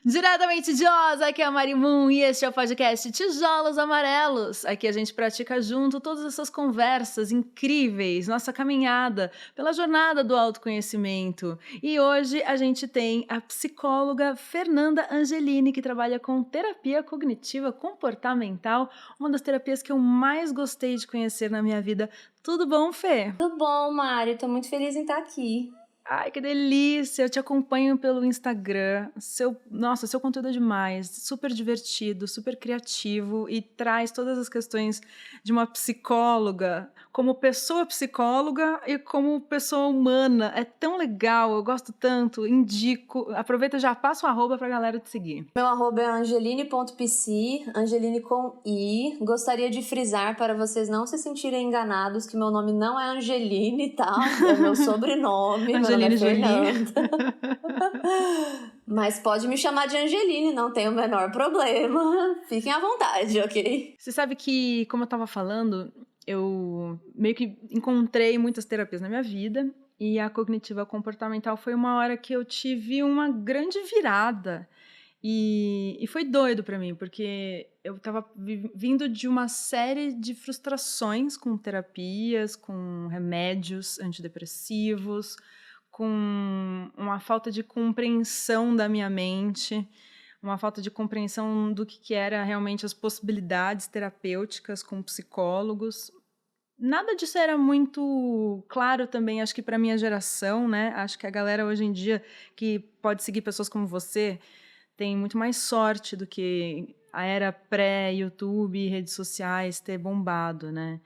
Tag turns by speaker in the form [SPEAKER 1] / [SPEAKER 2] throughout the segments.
[SPEAKER 1] Diretamente de Oz, aqui é a Mari Moon e este é o podcast Tijolos Amarelos. Aqui a gente pratica junto todas essas conversas incríveis, nossa caminhada pela jornada do autoconhecimento. E hoje a gente tem a psicóloga Fernanda Angelini, que trabalha com terapia cognitiva comportamental, uma das terapias que eu mais gostei de conhecer na minha vida. Tudo bom, Fê?
[SPEAKER 2] Tudo bom, Mari? Tô muito feliz em estar aqui.
[SPEAKER 1] Ai, que delícia! Eu te acompanho pelo Instagram. Seu conteúdo é demais, super divertido, super criativo e traz todas as questões de uma psicóloga, como pessoa psicóloga e como pessoa humana. É tão legal, eu gosto tanto, indico. Aproveita e já passa o arroba pra galera te seguir.
[SPEAKER 2] Meu arroba é angeline.pc, Angeline com I. Gostaria de frisar para vocês não se sentirem enganados que meu nome não é Angeline, tá? É meu sobrenome, meu nome é Fernanda. Mas pode me chamar de Angeline, não tem o menor problema. Fiquem à vontade, ok?
[SPEAKER 1] Você sabe que, como eu tava falando, eu meio que encontrei muitas terapias na minha vida e a cognitiva comportamental foi uma hora que eu tive uma grande virada. E foi doido pra mim, porque eu tava vindo de uma série de frustrações com terapias, com remédios antidepressivos, com uma falta de compreensão da minha mente, uma falta de compreensão do que era realmente as possibilidades terapêuticas com psicólogos. Nada disso era muito claro também, acho que para minha geração, né? Acho que a galera hoje em dia que pode seguir pessoas como você tem muito mais sorte do que a era pré-YouTube, redes sociais ter bombado, né?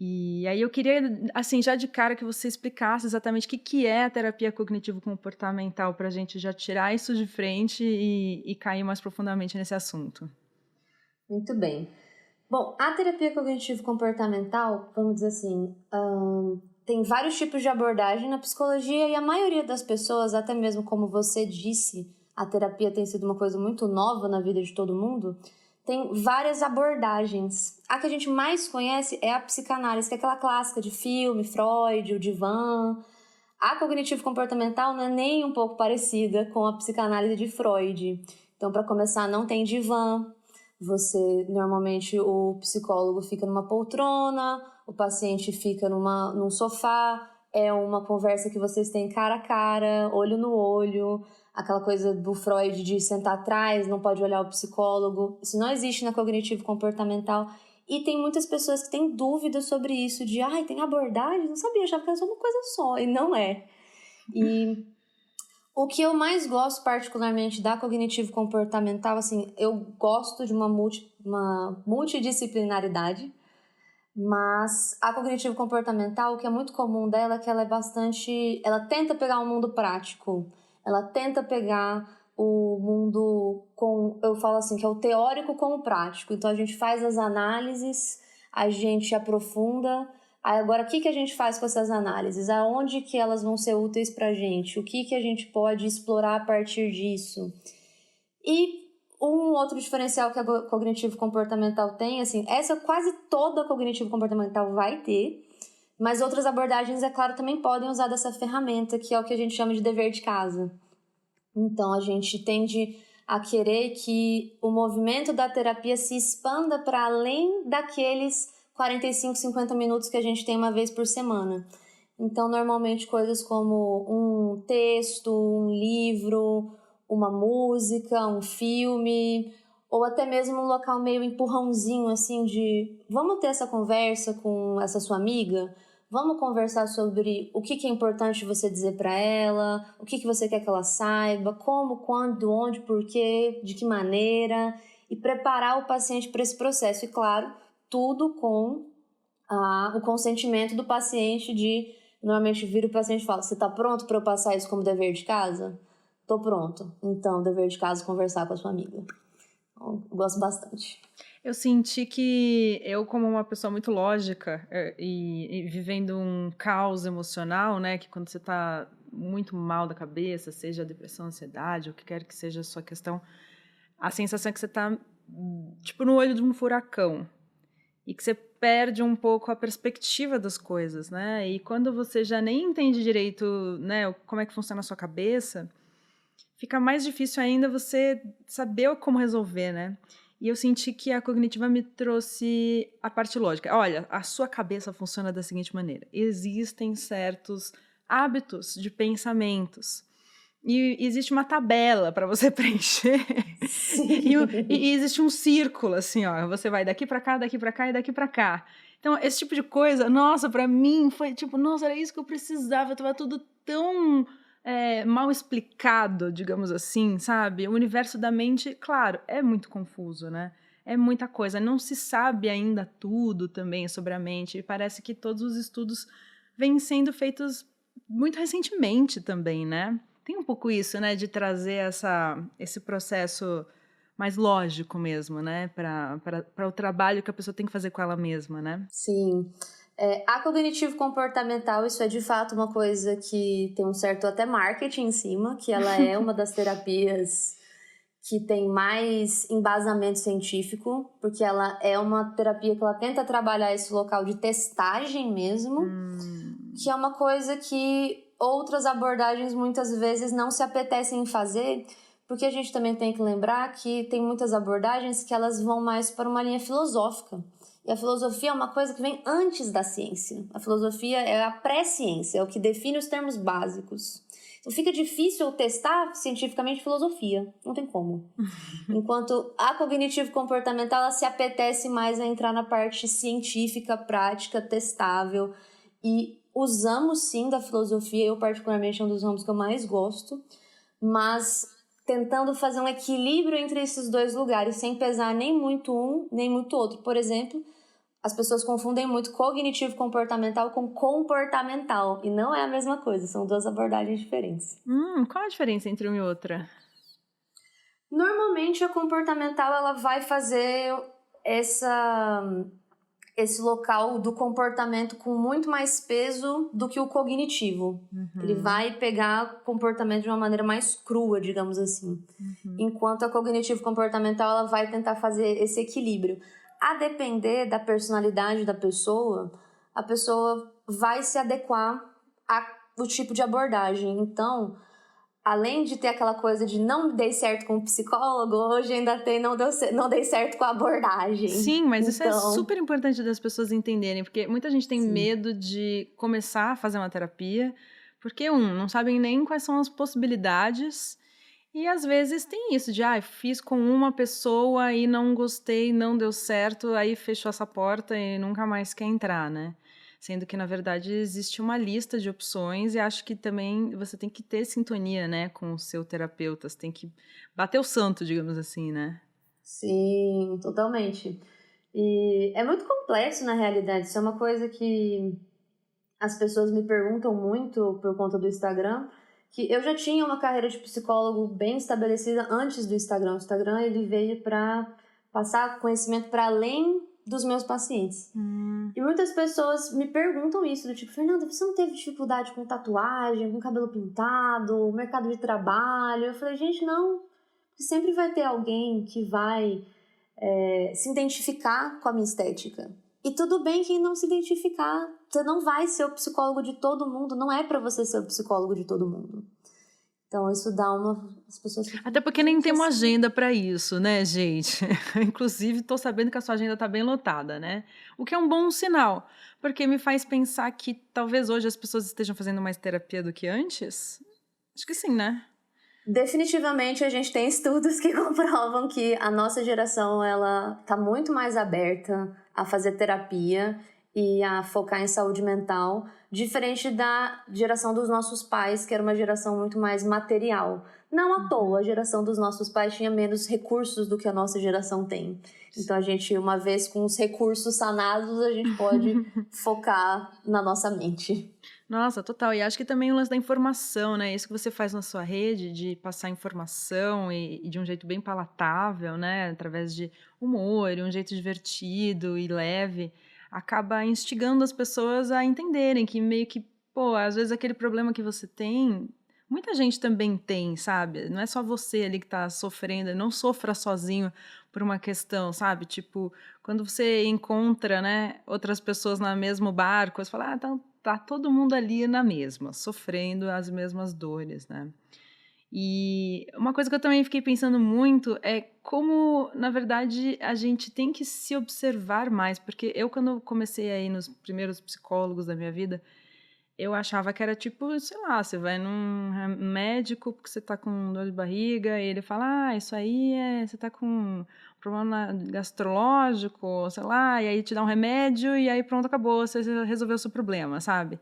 [SPEAKER 1] E aí eu queria, assim, já de cara que você explicasse exatamente o que é a terapia cognitivo-comportamental para a gente já tirar isso de frente e cair mais profundamente nesse assunto.
[SPEAKER 2] Muito bem. Bom, a terapia cognitivo-comportamental, vamos dizer assim, tem vários tipos de abordagem na psicologia e a maioria das pessoas, até mesmo como você disse, a terapia tem sido uma coisa muito nova na vida de todo mundo, tem várias abordagens. A que a gente mais conhece é a psicanálise, que é aquela clássica de filme, Freud, o divã. A cognitivo-comportamental não é nem um pouco parecida com a psicanálise de Freud. Então, para começar, não tem divã. Normalmente, o psicólogo fica numa poltrona, o paciente fica num sofá, é uma conversa que vocês têm cara a cara, olho no olho, aquela coisa do Freud de sentar atrás, não pode olhar o psicólogo. Isso não existe na cognitivo-comportamental. E tem muitas pessoas que têm dúvidas sobre isso, de, tem abordagem? Não sabia, achava que era só uma coisa só, e não é. E o que eu mais gosto particularmente da cognitivo-comportamental, assim, eu gosto de uma multidisciplinaridade, mas a cognitivo-comportamental, o que é muito comum dela é que ela tenta pegar um mundo prático, ela tenta pegar o mundo eu falo assim, que é o teórico com o prático. Então a gente faz as análises, a gente aprofunda. Aí agora, o que a gente faz com essas análises? Aonde que elas vão ser úteis pra gente? O que a gente pode explorar a partir disso? E um outro diferencial que a cognitivo-comportamental tem, assim, essa quase toda cognitivo-comportamental vai ter, mas outras abordagens, é claro, também podem usar dessa ferramenta, que é o que a gente chama de dever de casa. Então, a gente tende a querer que o movimento da terapia se expanda para além daqueles 45, 50 minutos que a gente tem uma vez por semana. Então, normalmente, coisas como um texto, um livro, uma música, um filme, ou até mesmo um local meio empurrãozinho, assim, de vamos ter essa conversa com essa sua amiga? Vamos conversar sobre o que é importante você dizer para ela, o que você quer que ela saiba, como, quando, onde, porquê, de que maneira, e preparar o paciente para esse processo. E, claro, tudo com o consentimento do paciente normalmente vira o paciente e fala, você está pronto para eu passar isso como dever de casa? Tô pronto. Então, dever de casa, conversar com a sua amiga. Então, eu gosto bastante.
[SPEAKER 1] Eu senti que eu, como uma pessoa muito lógica e vivendo um caos emocional, né, que quando você está muito mal da cabeça, seja depressão, ansiedade, o que quer que seja a sua questão, a sensação é que você está, tipo, no olho de um furacão e que você perde um pouco a perspectiva das coisas, né? E quando você já nem entende direito, né, como é que funciona a sua cabeça, fica mais difícil ainda você saber como resolver, né? E eu senti que a cognitiva me trouxe a parte lógica. Olha, a sua cabeça funciona da seguinte maneira: existem certos hábitos de pensamentos. E existe uma tabela para você preencher. E,
[SPEAKER 2] Sim.
[SPEAKER 1] e existe um círculo, assim, ó. Você vai daqui para cá, daqui para cá e daqui para cá. Então, esse tipo de coisa, nossa, para mim foi tipo, nossa, era isso que eu precisava. Tava tudo tão mal explicado, digamos assim, sabe? O universo da mente, claro, é muito confuso, né? É muita coisa. Não se sabe ainda tudo também sobre a mente. E parece que todos os estudos vêm sendo feitos muito recentemente também, né? Tem um pouco isso, né, de trazer esse processo mais lógico mesmo, né, para o trabalho que a pessoa tem que fazer com ela mesma, né?
[SPEAKER 2] Sim. A cognitivo comportamental, isso é de fato uma coisa que tem um certo até marketing em cima, que ela é uma das terapias que tem mais embasamento científico, porque ela é uma terapia que ela tenta trabalhar esse local de testagem mesmo, que é uma coisa que outras abordagens muitas vezes não se apetecem em fazer, porque a gente também tem que lembrar que tem muitas abordagens que elas vão mais para uma linha filosófica. E a filosofia é uma coisa que vem antes da ciência. A filosofia é a pré-ciência, é o que define os termos básicos. Então fica difícil testar cientificamente filosofia, não tem como. Enquanto a cognitivo-comportamental, ela se apetece mais a entrar na parte científica, prática, testável. E usamos sim da filosofia, eu particularmente é um dos ramos que eu mais gosto, mas tentando fazer um equilíbrio entre esses dois lugares, sem pesar nem muito um, nem muito outro. Por exemplo, as pessoas confundem muito cognitivo-comportamental com comportamental, e não é a mesma coisa, são duas abordagens diferentes.
[SPEAKER 1] Qual a diferença entre uma e outra?
[SPEAKER 2] Normalmente a comportamental ela vai fazer esse local do comportamento com muito mais peso do que o cognitivo. Ele vai pegar o comportamento de uma maneira mais crua, digamos assim. Enquanto a cognitivo-comportamental ela vai tentar fazer esse equilíbrio. A depender da personalidade da pessoa, a pessoa vai se adequar ao tipo de abordagem. Então, além de ter aquela coisa de não dei certo com o psicólogo, hoje ainda tem não dei certo com a abordagem.
[SPEAKER 1] Sim, mas isso é
[SPEAKER 2] Então,
[SPEAKER 1] super importante das pessoas entenderem, porque muita gente tem
[SPEAKER 2] sim.
[SPEAKER 1] medo de começar a fazer uma terapia, porque, não sabem nem quais são as possibilidades, e às vezes tem isso de, fiz com uma pessoa e não gostei, não deu certo, aí fechou essa porta e nunca mais quer entrar, né? Sendo que, na verdade, existe uma lista de opções e acho que também você tem que ter sintonia, né, com o seu terapeuta, você tem que bater o santo, digamos assim, né?
[SPEAKER 2] Sim, totalmente. E é muito complexo na realidade. Isso é uma coisa que as pessoas me perguntam muito por conta do Instagram, que eu já tinha uma carreira de psicólogo bem estabelecida antes do Instagram. O Instagram ele veio para passar conhecimento para além dos meus pacientes. E muitas pessoas me perguntam isso, do tipo, Fernanda, você não teve dificuldade com tatuagem, com cabelo pintado, mercado de trabalho? Eu falei, gente, não. Sempre vai ter alguém que vai se identificar com a minha estética. E tudo bem quem não se identificar. Você não vai ser o psicólogo de todo mundo. Não é pra você ser o psicólogo de todo mundo. Então isso dá as pessoas ficam,
[SPEAKER 1] Até porque nem tem uma
[SPEAKER 2] assim.
[SPEAKER 1] agenda para isso, né, gente? Inclusive, tô sabendo que a sua agenda tá bem lotada, né? O que é um bom sinal, porque me faz pensar que talvez hoje as pessoas estejam fazendo mais terapia do que antes. Acho que sim, né?
[SPEAKER 2] Definitivamente a gente tem estudos que comprovam que a nossa geração ela tá muito mais aberta a fazer terapia e a focar em saúde mental, diferente da geração dos nossos pais, que era uma geração muito mais material. Não à toa, a geração dos nossos pais tinha menos recursos do que a nossa geração tem. Então a gente, uma vez com os recursos sanados, a gente pode focar na nossa mente.
[SPEAKER 1] Nossa, total. E acho que também o lance da informação, né? Isso que você faz na sua rede, de passar informação e de um jeito bem palatável, né? Através de humor, e um jeito divertido e leve, acaba instigando as pessoas a entenderem que meio que, pô, às vezes aquele problema que você tem, muita gente também tem, sabe? Não é só você ali que tá sofrendo, não sofra sozinho por uma questão, sabe? Tipo, quando você encontra, né, outras pessoas no mesmo barco, você fala, tá todo mundo ali na mesma, sofrendo as mesmas dores, né? E uma coisa que eu também fiquei pensando muito é como, na verdade, a gente tem que se observar mais, porque eu, quando comecei a ir nos primeiros psicólogos da minha vida, eu achava que era tipo, sei lá, você vai num médico porque você tá com dor de barriga e ele fala, isso aí você tá com um problema gastrológico, sei lá, e aí te dá um remédio e aí pronto, acabou, você resolveu o seu problema, sabe?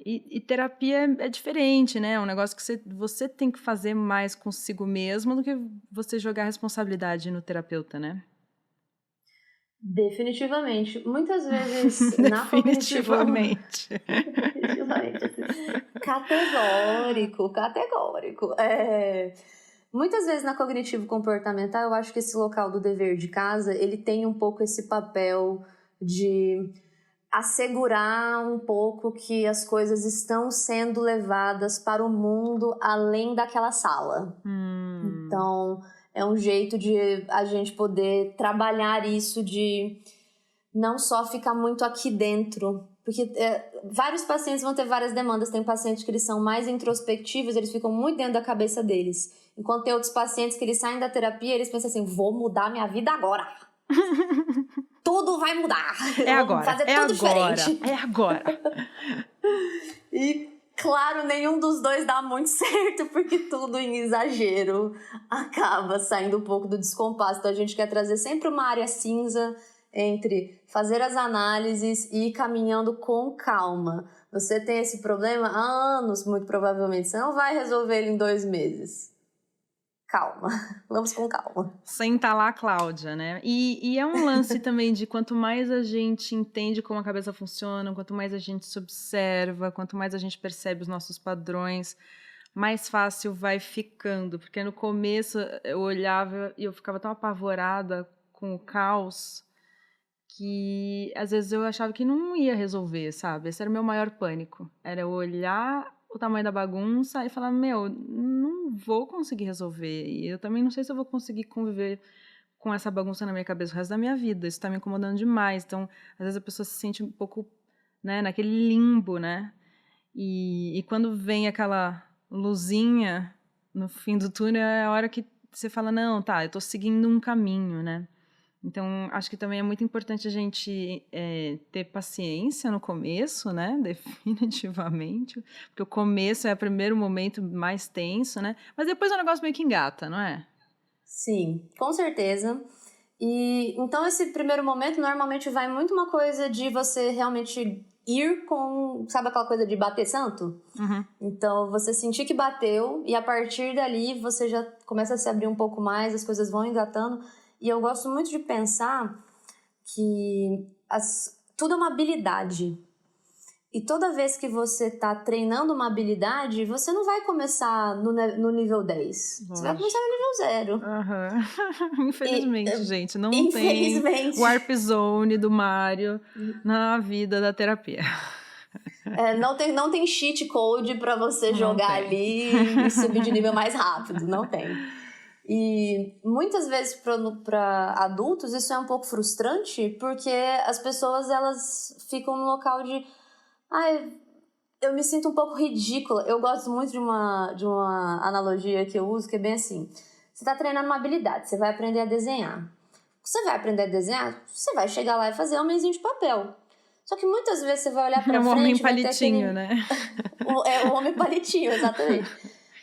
[SPEAKER 1] E terapia é diferente, né? É um negócio que você tem que fazer mais consigo mesmo do que você jogar a responsabilidade no terapeuta, né?
[SPEAKER 2] Definitivamente. Muitas vezes na cognitivo...
[SPEAKER 1] Definitivamente.
[SPEAKER 2] Definitivamente. Assim, categórico. Muitas vezes na cognitivo comportamental, eu acho que esse local do dever de casa, ele tem um pouco esse papel de assegurar um pouco que as coisas estão sendo levadas para o mundo além daquela sala. Então, é um jeito de a gente poder trabalhar isso de não só ficar muito aqui dentro. Porque vários pacientes vão ter várias demandas. Tem pacientes que eles são mais introspectivos, eles ficam muito dentro da cabeça deles. Enquanto tem outros pacientes que eles saem da terapia e eles pensam assim, vou mudar minha vida agora. Tudo vai mudar.
[SPEAKER 1] Vamos
[SPEAKER 2] fazer tudo diferente.
[SPEAKER 1] É agora.
[SPEAKER 2] E, claro, nenhum dos dois dá muito certo, porque tudo em exagero acaba saindo um pouco do descompasso. Então, a gente quer trazer sempre uma área cinza entre fazer as análises e ir caminhando com calma. Você tem esse problema há anos, muito provavelmente. Você não vai resolver ele em 2 meses. Calma, vamos com calma.
[SPEAKER 1] Senta lá, Cláudia, né? E é um lance também de quanto mais a gente entende como a cabeça funciona, quanto mais a gente se observa, quanto mais a gente percebe os nossos padrões, mais fácil vai ficando. Porque no começo eu olhava e eu ficava tão apavorada com o caos que às vezes eu achava que não ia resolver, sabe? Esse era o meu maior pânico. Era eu olhar o tamanho da bagunça e falar, não vou conseguir resolver. E eu também não sei se eu vou conseguir conviver com essa bagunça na minha cabeça o resto da minha vida. Isso tá me incomodando demais. Então, às vezes a pessoa se sente um pouco, né, naquele limbo, né? E quando vem aquela luzinha no fim do túnel, é a hora que você fala, não, tá, eu tô seguindo um caminho, né? Então, acho que também é muito importante a gente ter paciência no começo, né? Definitivamente. Porque o começo é o primeiro momento mais tenso, né? Mas depois o negócio meio que engata, não é?
[SPEAKER 2] Sim, com certeza. E então esse primeiro momento normalmente vai muito uma coisa de você realmente ir com, sabe aquela coisa de bater santo?
[SPEAKER 1] Uhum.
[SPEAKER 2] Então você sentir que bateu e a partir dali você já começa a se abrir um pouco mais, as coisas vão engatando. E eu gosto muito de pensar que tudo é uma habilidade. E toda vez que você está treinando uma habilidade, você não vai começar no nível 10. Lógico. Você vai começar no nível 0.
[SPEAKER 1] Uhum. Infelizmente, gente, não tem Warp Zone do Mario na vida da terapia.
[SPEAKER 2] Não tem cheat code para você jogar ali e subir de nível mais rápido. Não tem. E muitas vezes para adultos isso é um pouco frustrante, porque as pessoas elas ficam no local de eu me sinto um pouco ridícula. Eu gosto muito de uma analogia que eu uso, que é bem assim. Você está treinando uma habilidade, você vai aprender a desenhar. Você vai aprender a desenhar, você vai chegar lá e fazer homenzinho de papel. Só que muitas vezes você vai olhar pra frente...
[SPEAKER 1] É o homem palitinho, né?
[SPEAKER 2] O homem palitinho, exatamente.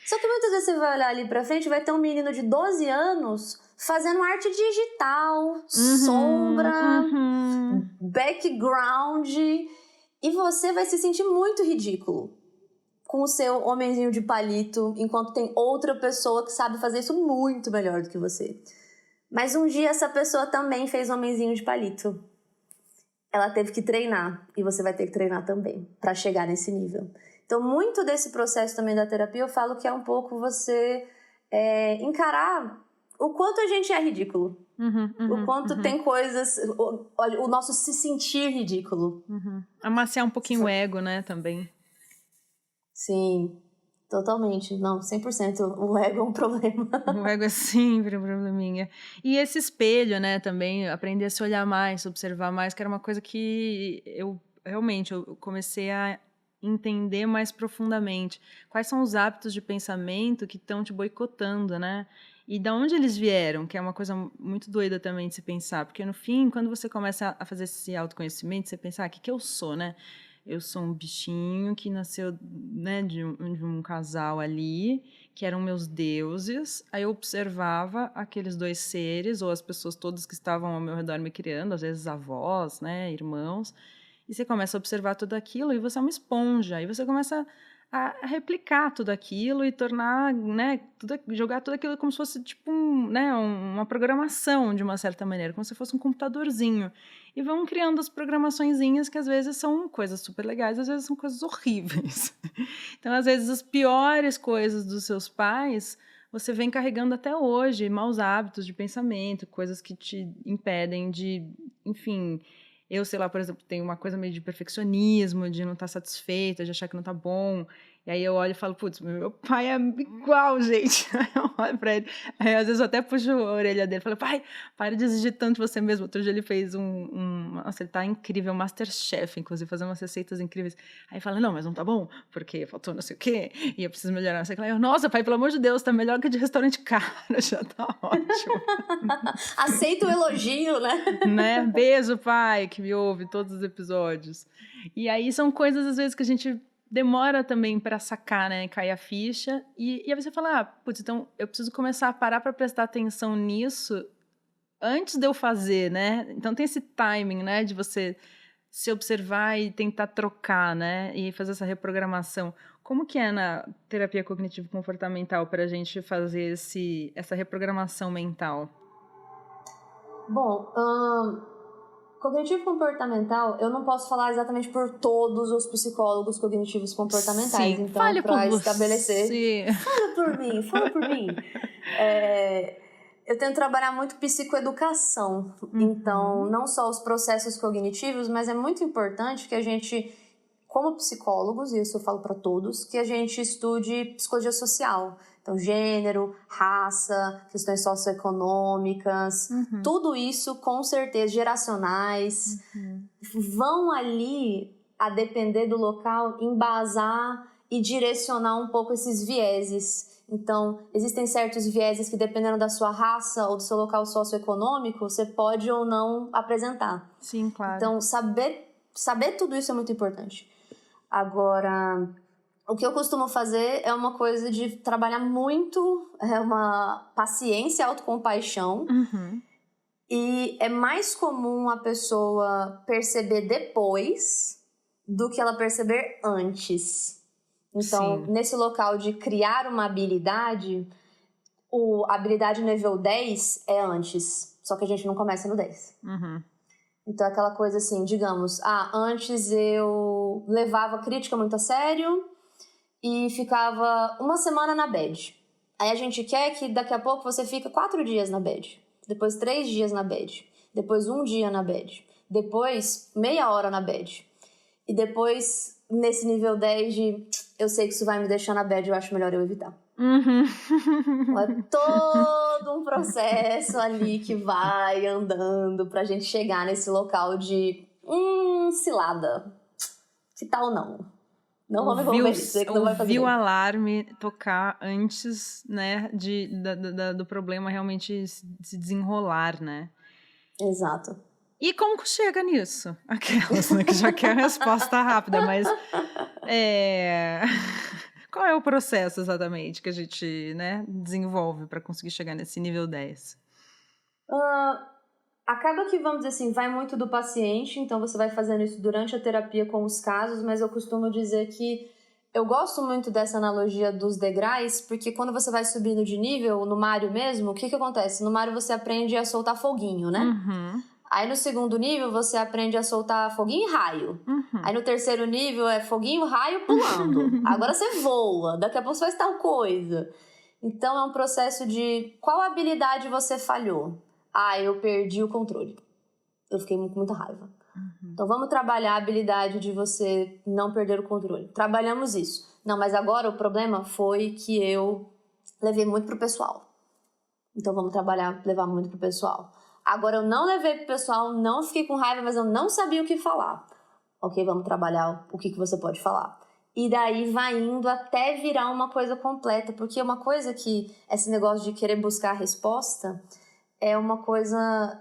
[SPEAKER 2] Só que muitas vezes você vai olhar ali pra frente e vai ter um menino de 12 anos fazendo arte digital, sombra, background... E você vai se sentir muito ridículo com o seu homenzinho de palito, enquanto tem outra pessoa que sabe fazer isso muito melhor do que você. Mas um dia essa pessoa também fez homenzinho de palito. Ela teve que treinar, e você vai ter que treinar também, para chegar nesse nível. Então, muito desse processo também da terapia, eu falo que é um pouco você encarar o quanto a gente é ridículo. O quanto tem coisas... O nosso se sentir ridículo.
[SPEAKER 1] Amaciar um pouquinho o ego, né, também.
[SPEAKER 2] Sim, totalmente. Não, 100%. O ego é um problema.
[SPEAKER 1] O ego é sempre um probleminha. E esse espelho, né, também, aprender a se olhar mais, observar mais, que era uma coisa que eu comecei a entender mais profundamente quais são os hábitos de pensamento que estão te boicotando, né? E da onde eles vieram, que é uma coisa muito doida também de se pensar, porque no fim, quando você começa a fazer esse autoconhecimento, você pensa, o que eu sou, né? Eu sou um bichinho que nasceu, né, de um casal ali, que eram meus deuses. Aí eu observava aqueles dois seres, ou as pessoas todas que estavam ao meu redor me criando, às vezes avós, né, irmãos. E você começa a observar tudo aquilo e você é uma esponja. E você começa a replicar tudo aquilo e tornar, né, jogar tudo aquilo como se fosse tipo uma programação, de uma certa maneira, como se fosse um computadorzinho. E vão criando as programaçõezinhas que às vezes são coisas super legais, às vezes são coisas horríveis. Então, às vezes, as piores coisas dos seus pais você vem carregando até hoje, maus hábitos de pensamento, coisas que te impedem de, enfim... Eu, sei lá, por exemplo, tenho uma coisa meio de perfeccionismo, de não estar satisfeita, de achar que não tá bom. E aí eu olho e falo, putz, meu pai é igual, gente. Aí eu olho pra ele. Aí às vezes eu até puxo a orelha dele e falo, pai, para de exigir tanto de você mesmo. Outro dia ele fez Nossa, ele tá incrível, Masterchef, inclusive, fazendo umas receitas incríveis. Aí fala, não, mas não tá bom, porque faltou não sei o quê, e eu preciso melhorar, não sei o que lá. Eu, nossa, pai, pelo amor de Deus, tá melhor que de restaurante caro, já tá ótimo.
[SPEAKER 2] Aceita o elogio, né?
[SPEAKER 1] Beijo, pai, que me ouve todos os episódios. E aí são coisas, às vezes, que a gente demora também para sacar, né? Cair a ficha. E aí você fala, putz, então eu preciso começar a parar para prestar atenção nisso antes de eu fazer, né? Então tem esse timing, né? De você se observar e tentar trocar, né? E fazer essa reprogramação. Como que é na terapia cognitivo-comportamental para a gente fazer essa reprogramação mental?
[SPEAKER 2] Bom, cognitivo comportamental, eu não posso falar exatamente por todos os psicólogos cognitivos comportamentais.
[SPEAKER 1] Sim,
[SPEAKER 2] Então, para estabelecer.
[SPEAKER 1] Você.
[SPEAKER 2] Fala por mim. Eu tento trabalhar muito psicoeducação. Então, não só os processos cognitivos, mas é muito importante que a gente, como psicólogos, e isso eu falo para todos, que a gente estude psicologia social. Então, gênero, raça, questões socioeconômicas, tudo isso, com certeza, geracionais, vão ali, a depender do local, embasar e direcionar um pouco esses vieses. Então, existem certos vieses que, dependendo da sua raça ou do seu local socioeconômico, você pode ou não apresentar.
[SPEAKER 1] Sim, claro.
[SPEAKER 2] Então, saber tudo isso é muito importante. Agora, o que eu costumo fazer é uma coisa de trabalhar muito, uma paciência, autocompaixão. E é mais comum a pessoa perceber depois do que ela perceber antes. Então, nesse local de criar uma habilidade, a habilidade nível 10 é antes, só que a gente não começa no 10. Então, aquela coisa assim, digamos, antes eu levava crítica muito a sério e ficava uma semana na bad. Aí a gente quer que daqui a pouco você fica 4 dias na bad, depois 3 dias na bad, depois 1 dia na bad, depois meia hora na bad. E depois, nesse nível 10 de eu sei que isso vai me deixar na bad, eu acho melhor eu evitar. É todo um processo ali que vai andando pra gente chegar nesse local de cilada. Que tal não? Não vamos envolver isso, que não vai fazer
[SPEAKER 1] ouvi o
[SPEAKER 2] bem.
[SPEAKER 1] alarme tocar antes, né, do problema realmente se desenrolar, né?
[SPEAKER 2] Exato.
[SPEAKER 1] E como que chega nisso? Aquelas, né, que já quer a resposta rápida, mas qual é o processo exatamente que a gente, né, desenvolve para conseguir chegar nesse nível 10?
[SPEAKER 2] Acaba que, vamos dizer assim, vai muito do paciente, então você vai fazendo isso durante a terapia com os casos, mas eu costumo dizer que eu gosto muito dessa analogia dos degraus, porque quando você vai subindo de nível, no Mario mesmo, o que acontece? No Mario você aprende a soltar foguinho, né? Aí no segundo nível você aprende a soltar foguinho e raio. Aí no terceiro nível é foguinho, raio, pulando. Agora você voa, daqui a pouco você faz tal coisa. Então é um processo de qual habilidade você falhou? Eu perdi o controle. Eu fiquei com muita raiva. Então vamos trabalhar a habilidade de você não perder o controle. Trabalhamos isso. Não, mas agora o problema foi que eu levei muito pro pessoal. Então vamos levar muito pro pessoal. Agora eu não levei pro pessoal, não fiquei com raiva, mas eu não sabia o que falar. Ok, vamos trabalhar o que você pode falar. E daí vai indo até virar uma coisa completa. Porque uma coisa que esse negócio de querer buscar a resposta é uma coisa...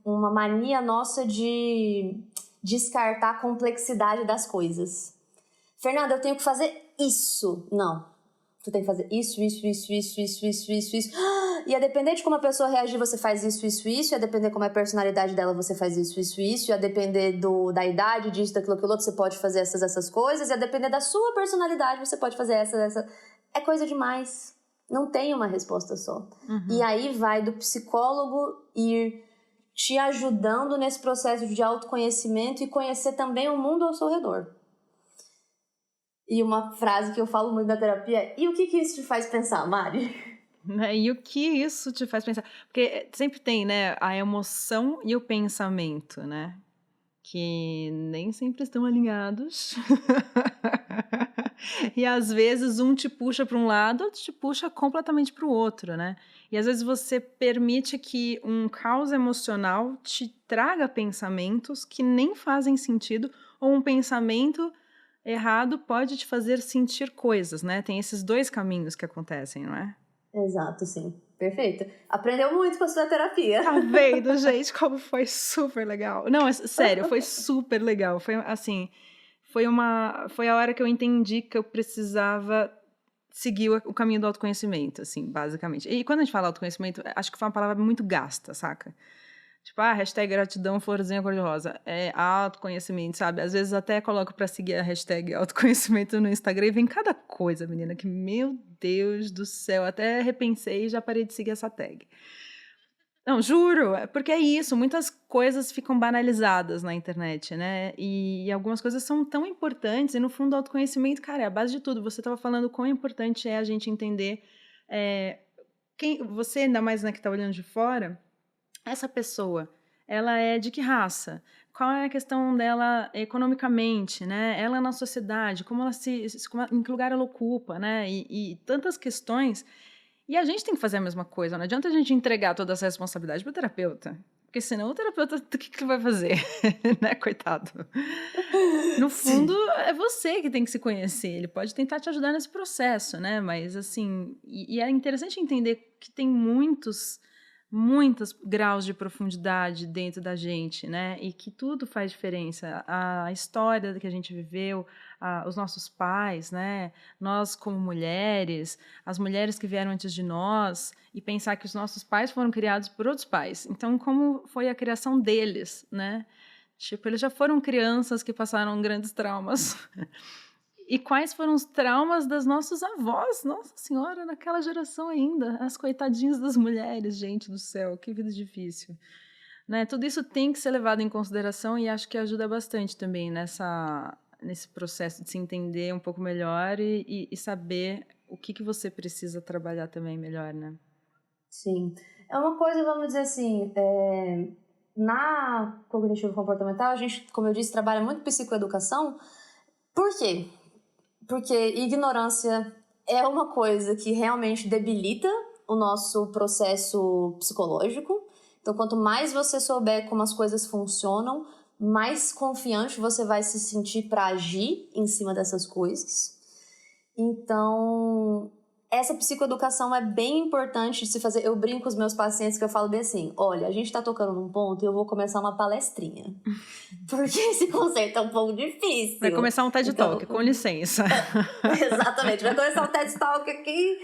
[SPEAKER 2] uma mania nossa de descartar a complexidade das coisas. Fernanda, eu tenho que fazer isso. Não. Tu tem que fazer isso. E a depender de como a pessoa reagir, você faz isso. E a depender como é a personalidade dela, você faz isso. E a depender da idade, disso, daquilo, outro, você pode fazer essas coisas. E a depender da sua personalidade, você pode fazer essa. É coisa demais. Não tem uma resposta só. E aí vai do psicólogo ir te ajudando nesse processo de autoconhecimento e conhecer também o mundo ao seu redor. E uma frase que eu falo muito na terapia é: e o que isso te faz pensar, Mari?
[SPEAKER 1] E o que isso te faz pensar? Porque sempre tem, né, a emoção e o pensamento, né? Que nem sempre estão alinhados. E às vezes um te puxa para um lado, outro te puxa completamente para o outro, né? E às vezes você permite que um caos emocional te traga pensamentos que nem fazem sentido, ou um pensamento errado pode te fazer sentir coisas, né? Tem esses dois caminhos que acontecem, não é?
[SPEAKER 2] Exato, sim. Perfeito. Aprendeu muito com a sua terapia.
[SPEAKER 1] Tá vendo, gente, como foi super legal. Não, sério, foi super legal. Foi assim, foi a hora que eu entendi que eu precisava seguir o caminho do autoconhecimento, assim, basicamente. E quando a gente fala autoconhecimento, acho que foi uma palavra muito gasta, saca? Tipo, hashtag gratidão, florzinha cor-de-rosa. É autoconhecimento, sabe? Às vezes até coloco pra seguir a hashtag autoconhecimento no Instagram e vem cada coisa, menina, que, meu Deus do céu, até repensei e já parei de seguir essa tag. Não, juro, porque é isso, muitas coisas ficam banalizadas na internet, né? E algumas coisas são tão importantes, e no fundo o autoconhecimento, cara, é a base de tudo. Você estava falando quão importante é a gente entender você, ainda mais, né, que está olhando de fora, essa pessoa, ela é de que raça? Qual é a questão dela economicamente, né? Ela na sociedade, como ela em que lugar ela ocupa, né? E tantas questões. E a gente tem que fazer a mesma coisa. Não adianta a gente entregar toda essa responsabilidade para o terapeuta. Porque senão o terapeuta, o que vai fazer? Né, coitado? No fundo, é você que tem que se conhecer. Ele pode tentar te ajudar nesse processo, né? Mas, assim... E é interessante entender que tem muitos graus de profundidade dentro da gente, né? E que tudo faz diferença. A história que a gente viveu, os nossos pais, né? Nós como mulheres, as mulheres que vieram antes de nós, e pensar que os nossos pais foram criados por outros pais. Então, como foi a criação deles, né? Tipo, eles já foram crianças que passaram grandes traumas. E quais foram os traumas das nossos avós? Nossa Senhora, naquela geração ainda. As coitadinhas das mulheres, gente do céu, que vida difícil. Né? Tudo isso tem que ser levado em consideração e acho que ajuda bastante também nesse processo de se entender um pouco melhor e saber o que você precisa trabalhar também melhor, né?
[SPEAKER 2] Sim. É uma coisa, vamos dizer assim, na cognitivo comportamental, a gente, como eu disse, trabalha muito psicoeducação. Por quê? Porque ignorância é uma coisa que realmente debilita o nosso processo psicológico. Então, quanto mais você souber como as coisas funcionam, mais confiante você vai se sentir para agir em cima dessas coisas. Então, essa psicoeducação é bem importante de se fazer. Eu brinco com os meus pacientes que eu falo bem assim: olha, a gente tá tocando num ponto e eu vou começar uma palestrinha. Porque esse conceito é um pouco difícil.
[SPEAKER 1] Vai começar um TED Talk, com licença.
[SPEAKER 2] Exatamente, vai começar um TED Talk aqui.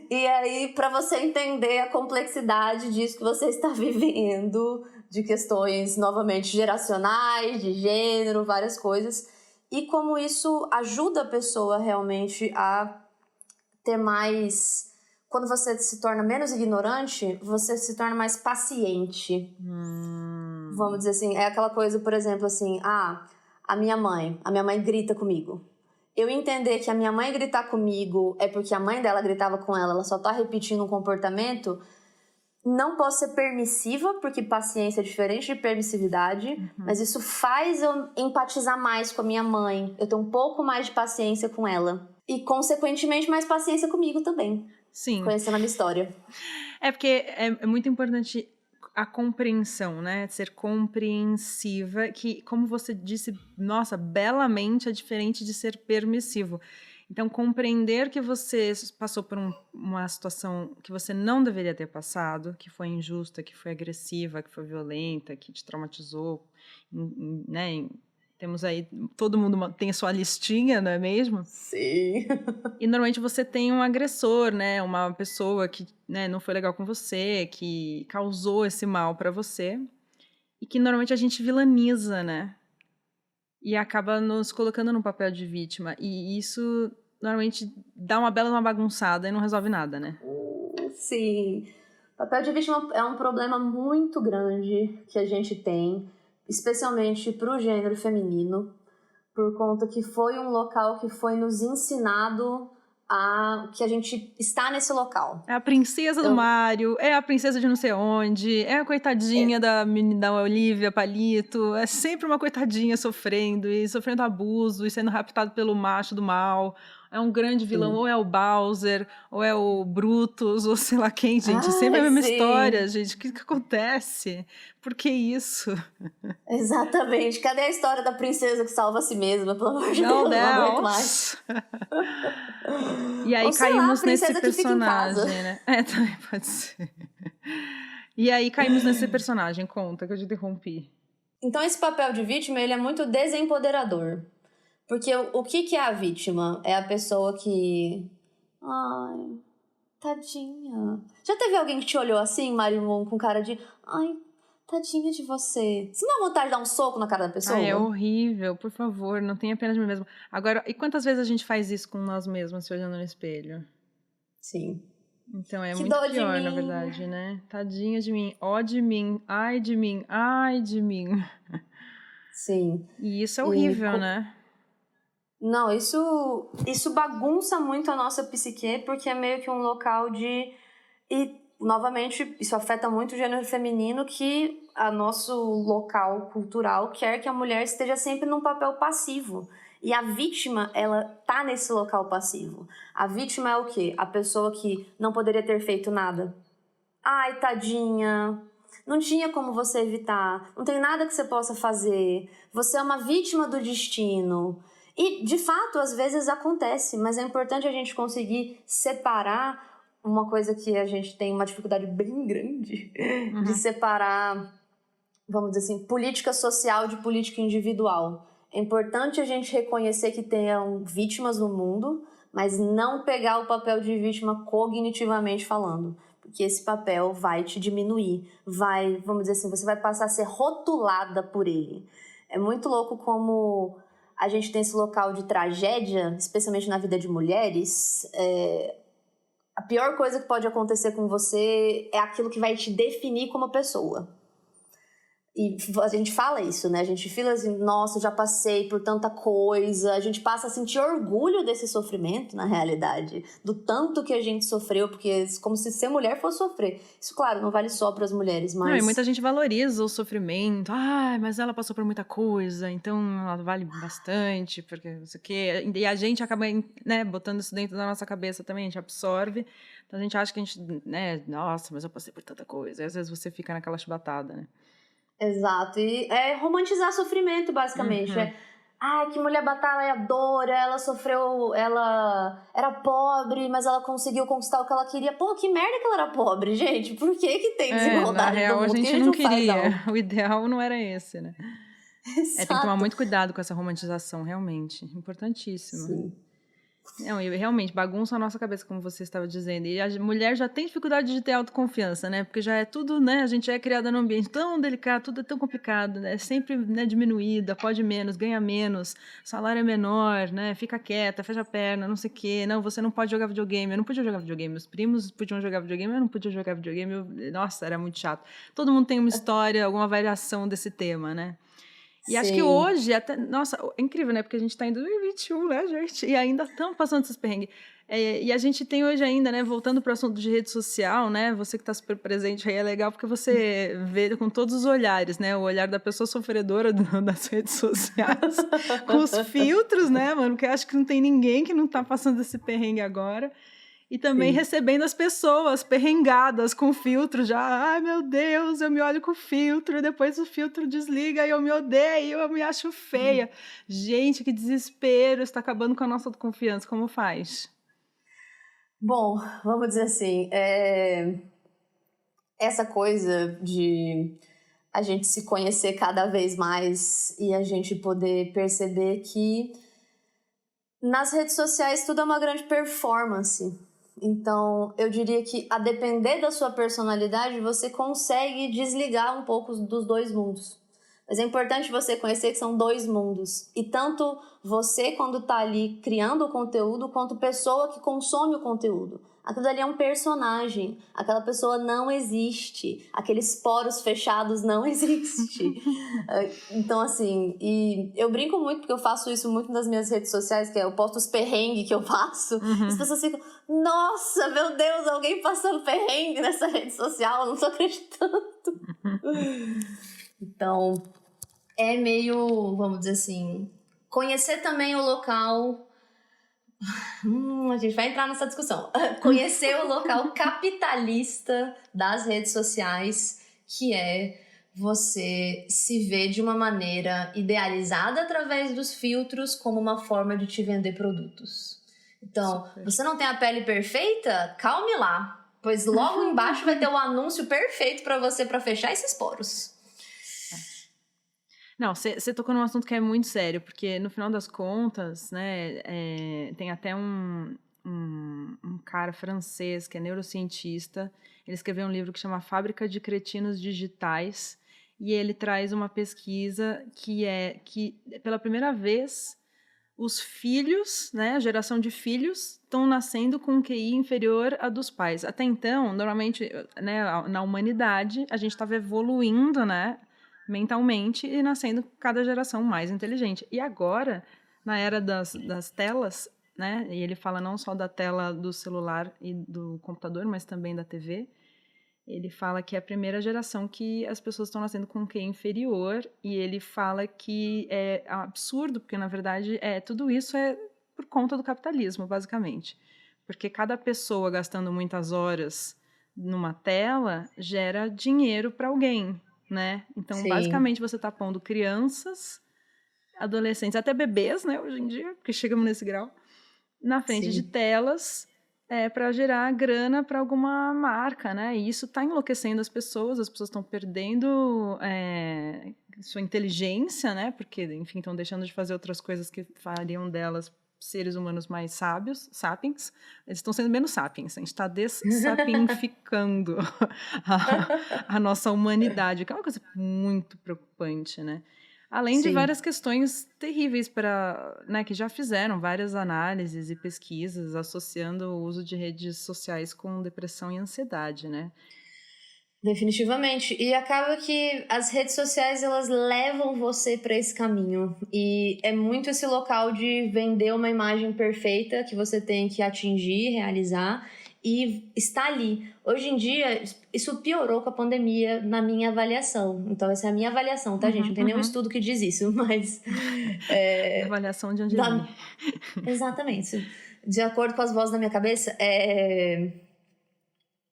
[SPEAKER 2] E aí, para você entender a complexidade disso que você está vivendo, de questões, novamente, geracionais, de gênero, várias coisas. E como isso ajuda a pessoa realmente a ter mais... Quando você se torna menos ignorante, você se torna mais paciente. Vamos dizer assim, é aquela coisa, por exemplo, assim, a minha mãe grita comigo. Eu entender que a minha mãe gritar comigo é porque a mãe dela gritava com ela só tá repetindo um comportamento, não posso ser permissiva, porque paciência é diferente de permissividade, mas isso faz eu empatizar mais com a minha mãe, eu tenho um pouco mais de paciência com ela. E, consequentemente, mais paciência comigo também.
[SPEAKER 1] Sim.
[SPEAKER 2] Conhecendo a minha história.
[SPEAKER 1] É porque é muito importante a compreensão, né? Ser compreensiva, que, como você disse, nossa, belamente é diferente de ser permissivo. Então, compreender que você passou por uma situação que você não deveria ter passado, que foi injusta, que foi agressiva, que foi violenta, que te traumatizou, né? Temos aí, todo mundo tem a sua listinha, não é mesmo?
[SPEAKER 2] Sim.
[SPEAKER 1] E normalmente você tem um agressor, né? Uma pessoa que, né, não foi legal com você, que causou esse mal pra você. E que normalmente a gente vilaniza, né? E acaba nos colocando no papel de vítima. E isso normalmente dá uma bela uma bagunçada e não resolve nada, né?
[SPEAKER 2] Sim. Papel de vítima é um problema muito grande que a gente tem, especialmente para o gênero feminino, por conta que foi um local que foi nos ensinado que a gente está nesse local.
[SPEAKER 1] É a princesa do Mário, é a princesa de não sei onde, é a coitadinha da Olivia Palito, é sempre uma coitadinha sofrendo abuso e sendo raptado pelo macho do mal. É um grande vilão, ou é o Bowser, ou é o Brutus, ou sei lá quem, gente. Sempre a mesma história, gente. O que acontece? Por que isso?
[SPEAKER 2] Exatamente. Cadê a história da princesa que salva a si mesma? Pelo amor de Deus, não aguento mais.
[SPEAKER 1] E aí caímos nesse personagem, né? Também pode ser. E aí caímos nesse personagem, conta que eu te interrompi.
[SPEAKER 2] Então esse papel de vítima, ele é muito desempoderador. Porque o que é a vítima? É a pessoa que... Ai, tadinha. Já teve alguém que te olhou assim, Marimun, com cara de... Ai, tadinha de você. Você não dá vontade de dar um soco na cara da pessoa?
[SPEAKER 1] É horrível, por favor, não tenha pena de mim mesmo. Agora, e quantas vezes a gente faz isso com nós mesmos, se olhando no espelho?
[SPEAKER 2] Sim.
[SPEAKER 1] Então é muito pior, na verdade, né? Tadinha de mim, ó de mim, ai de mim, ai de mim.
[SPEAKER 2] Sim.
[SPEAKER 1] E isso é horrível, né?
[SPEAKER 2] Não, isso bagunça muito a nossa psique, porque é meio que um local de... E, novamente, isso afeta muito o gênero feminino, que a nosso local cultural quer que a mulher esteja sempre num papel passivo. E a vítima, ela tá nesse local passivo. A vítima é o quê? A pessoa que não poderia ter feito nada. Ai, tadinha... Não tinha como você evitar, não tem nada que você possa fazer, você é uma vítima do destino. E, de fato, às vezes acontece, mas é importante a gente conseguir separar uma coisa que a gente tem uma dificuldade bem grande de separar, vamos dizer assim, política social de política individual. É importante a gente reconhecer que tenham vítimas no mundo, mas não pegar o papel de vítima cognitivamente falando. Porque esse papel vai te diminuir, vamos dizer assim, você vai passar a ser rotulada por ele. É muito louco como a gente tem esse local de tragédia, especialmente na vida de mulheres. A pior coisa que pode acontecer com você é aquilo que vai te definir como pessoa. E a gente fala isso, né? A gente fala assim, nossa, já passei por tanta coisa. A gente passa a sentir orgulho desse sofrimento, na realidade. Do tanto que a gente sofreu, porque é como se ser mulher fosse sofrer. Isso, claro, não vale só para as mulheres, mas...
[SPEAKER 1] Não, e muita gente valoriza o sofrimento. Ah, mas ela passou por muita coisa, então ela vale bastante, porque não sei o quê. E a gente acaba, né, botando isso dentro da nossa cabeça também, a gente absorve. Então a gente acha que a gente, né, nossa, mas eu passei por tanta coisa. E às vezes você fica naquela chibatada, né?
[SPEAKER 2] Exato, e é romantizar sofrimento, basicamente. Que mulher batalhadora, ela sofreu, ela era pobre, mas ela conseguiu conquistar o que ela queria. Pô, que merda que ela era pobre, gente. Por que tem desigualdade
[SPEAKER 1] na real,
[SPEAKER 2] no mundo?
[SPEAKER 1] A gente não queria. O ideal não era esse, né?
[SPEAKER 2] Exato.
[SPEAKER 1] Tem que tomar muito cuidado com essa romantização, realmente. Importantíssimo.
[SPEAKER 2] Sim.
[SPEAKER 1] Não, e realmente, bagunça a nossa cabeça, como você estava dizendo. E a mulher já tem dificuldade de ter autoconfiança, né? Porque já é tudo, né? A gente é criada num ambiente tão delicado, tudo é tão complicado, né? Sempre, né, diminuída, pode menos, ganha menos, salário é menor, né? Fica quieta, fecha a perna, não sei o quê. Não, você não pode jogar videogame. Eu não podia jogar videogame. Meus primos podiam jogar videogame, eu não podia jogar videogame. Nossa, era muito chato. Todo mundo tem uma história, alguma variação desse tema, né? E acho que hoje, até, nossa, é incrível, né? Porque a gente tá em 2021, né, gente? E ainda estamos passando esses perrengues. E a gente tem hoje ainda, né, voltando para o assunto de rede social, né? Você que está super presente aí é legal porque você vê com todos os olhares, né? O olhar da pessoa sofredora das redes sociais, com os filtros, né, mano? Porque eu acho que não tem ninguém que não tá passando esse perrengue agora. E também
[SPEAKER 2] Sim.
[SPEAKER 1] recebendo as pessoas perrengadas com filtro já. Ai, meu Deus, eu me olho com filtro, e depois o filtro desliga e eu me odeio, eu me acho feia. Gente, que desespero, está acabando com a nossa autoconfiança. Como faz?
[SPEAKER 2] Bom, vamos dizer assim, essa coisa de a gente se conhecer cada vez mais e a gente poder perceber que nas redes sociais tudo é uma grande performance. Então, eu diria que, a depender da sua personalidade, você consegue desligar um pouco dos dois mundos. Mas é importante você conhecer que são dois mundos. E tanto você, quando tá ali criando o conteúdo, quanto pessoa que consome o conteúdo. Aquilo ali é um personagem. Aquela pessoa não existe. Aqueles poros fechados não existem. Então, assim, e eu brinco muito, porque eu faço isso muito nas minhas redes sociais, que é eu posto os perrengues que eu passo.
[SPEAKER 1] Uhum.
[SPEAKER 2] As pessoas ficam, nossa, meu Deus, alguém passando perrengue nessa rede social, não tô acreditando. Então, é meio, vamos dizer assim, conhecer também o local. A gente vai entrar nessa discussão. Conhecer o local capitalista das redes sociais, que é você se ver de uma maneira idealizada através dos filtros como uma forma de te vender produtos. Então,
[SPEAKER 1] Super.
[SPEAKER 2] Você não tem a pele perfeita? Calme lá, pois logo embaixo vai ter o anúncio perfeito para você para fechar esses poros.
[SPEAKER 1] Não, você tocou num assunto que é muito sério, porque no final das contas, né, tem até um cara francês que é neurocientista, ele escreveu um livro que chama Fábrica de Cretinos Digitais, e ele traz uma pesquisa que pela primeira vez, os filhos, né, a geração de filhos, estão nascendo com um QI inferior a dos pais. Até então, normalmente, né, na humanidade, a gente estava evoluindo, né, mentalmente e nascendo cada geração mais inteligente. E agora, na era das telas, né, e ele fala não só da tela do celular e do computador, mas também da TV, ele fala que é a primeira geração que as pessoas estão nascendo com um QI inferior, e ele fala que é absurdo, porque, na verdade, tudo isso é por conta do capitalismo, basicamente. Porque cada pessoa gastando muitas horas numa tela gera dinheiro para alguém, né? Então,
[SPEAKER 2] Sim.
[SPEAKER 1] basicamente, você está pondo crianças, adolescentes, até bebês, né, hoje em dia, porque chegamos nesse grau, na frente
[SPEAKER 2] Sim.
[SPEAKER 1] de telas, para gerar grana para alguma marca, né? E isso está enlouquecendo as pessoas estão perdendo sua inteligência, né? Porque, enfim, estão deixando de fazer outras coisas que fariam delas seres humanos mais sábios, sapiens. Eles estão sendo menos sapiens, a gente está dessapientificando a nossa humanidade, que é uma coisa muito preocupante, né? Além de várias questões terríveis né, que já fizeram várias análises e pesquisas associando o uso de redes sociais com depressão e ansiedade, né?
[SPEAKER 2] Definitivamente. E acaba que as redes sociais, elas levam você para esse caminho. E é muito esse local de vender uma imagem perfeita que você tem que atingir, realizar e está ali. Hoje em dia, isso piorou com a pandemia na minha avaliação. Então, essa é a minha avaliação, tá, gente? Não tem nenhum estudo que diz isso, mas...
[SPEAKER 1] Avaliação de Angelini.
[SPEAKER 2] Exatamente. De acordo com as vozes da minha cabeça,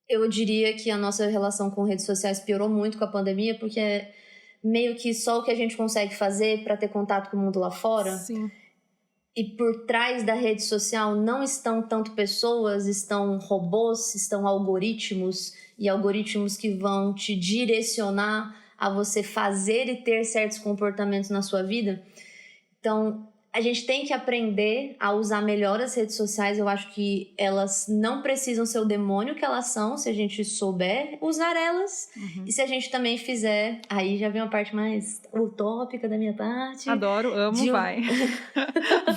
[SPEAKER 2] eu diria que a nossa relação com redes sociais piorou muito com a pandemia, porque é meio que só o que a gente consegue fazer para ter contato com o mundo lá fora.
[SPEAKER 1] Sim.
[SPEAKER 2] E por trás da rede social não estão tanto pessoas, estão robôs, estão algoritmos, e algoritmos que vão te direcionar a você fazer e ter certos comportamentos na sua vida. Então, a gente tem que aprender a usar melhor as redes sociais. Eu acho que elas não precisam ser o demônio que elas são, se a gente souber usar elas. E se a gente também fizer... Aí já vem uma parte mais utópica da minha parte.
[SPEAKER 1] Adoro, amo, vai.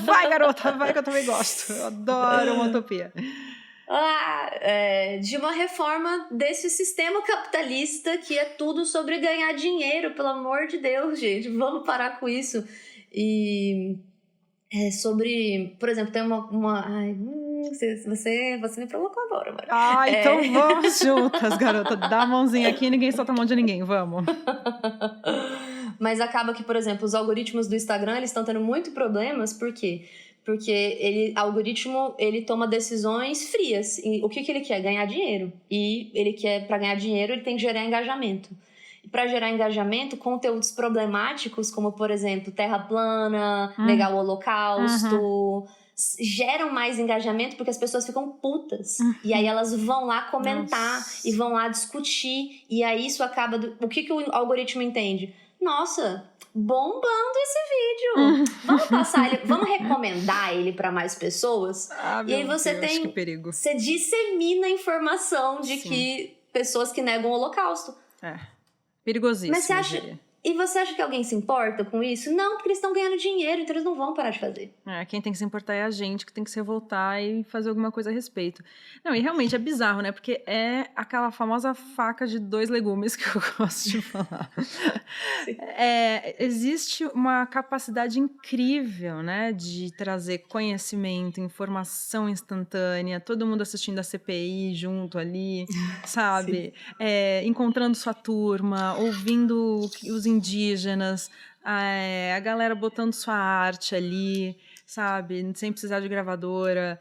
[SPEAKER 1] Vai, garota, vai que eu também gosto. Eu adoro uma utopia.
[SPEAKER 2] De uma reforma desse sistema capitalista que é tudo sobre ganhar dinheiro, pelo amor de Deus, gente. Vamos parar com isso. E... sobre, por exemplo, tem você me provocou agora, mano.
[SPEAKER 1] Então vamos juntas, garota. Dá a mãozinha aqui, ninguém solta a mão de ninguém, vamos.
[SPEAKER 2] Mas acaba que, por exemplo, os algoritmos do Instagram, eles estão tendo muito problemas, por quê? Porque algoritmo, ele toma decisões frias. E o que ele quer? Ganhar dinheiro. E ele quer, para ganhar dinheiro, ele tem que gerar engajamento. E para gerar engajamento, conteúdos problemáticos, como, por exemplo, terra plana, negar o holocausto, geram mais engajamento porque as pessoas ficam putas. E aí elas vão lá comentar e vão lá discutir. E aí isso acaba... O que o algoritmo entende? Nossa, bombando esse vídeo. Vamos passar ele, vamos recomendar ele para mais pessoas. E aí você
[SPEAKER 1] Deus, que perigo.
[SPEAKER 2] você dissemina a informação de que pessoas que negam o holocausto.
[SPEAKER 1] Perigosíssimo.
[SPEAKER 2] Mas você acha que alguém se importa com isso? Não, porque eles estão ganhando dinheiro, então eles não vão parar de fazer.
[SPEAKER 1] Quem tem que se importar é a gente, que tem que se revoltar e fazer alguma coisa a respeito. Não, e realmente é bizarro, né? Porque é aquela famosa faca de 2 legumes que eu gosto de falar. Existe uma capacidade incrível, né? De trazer conhecimento, informação instantânea, todo mundo assistindo a CPI junto ali, sabe? Encontrando sua turma, ouvindo os indígenas, a galera botando sua arte ali, sabe? Sem precisar de gravadora.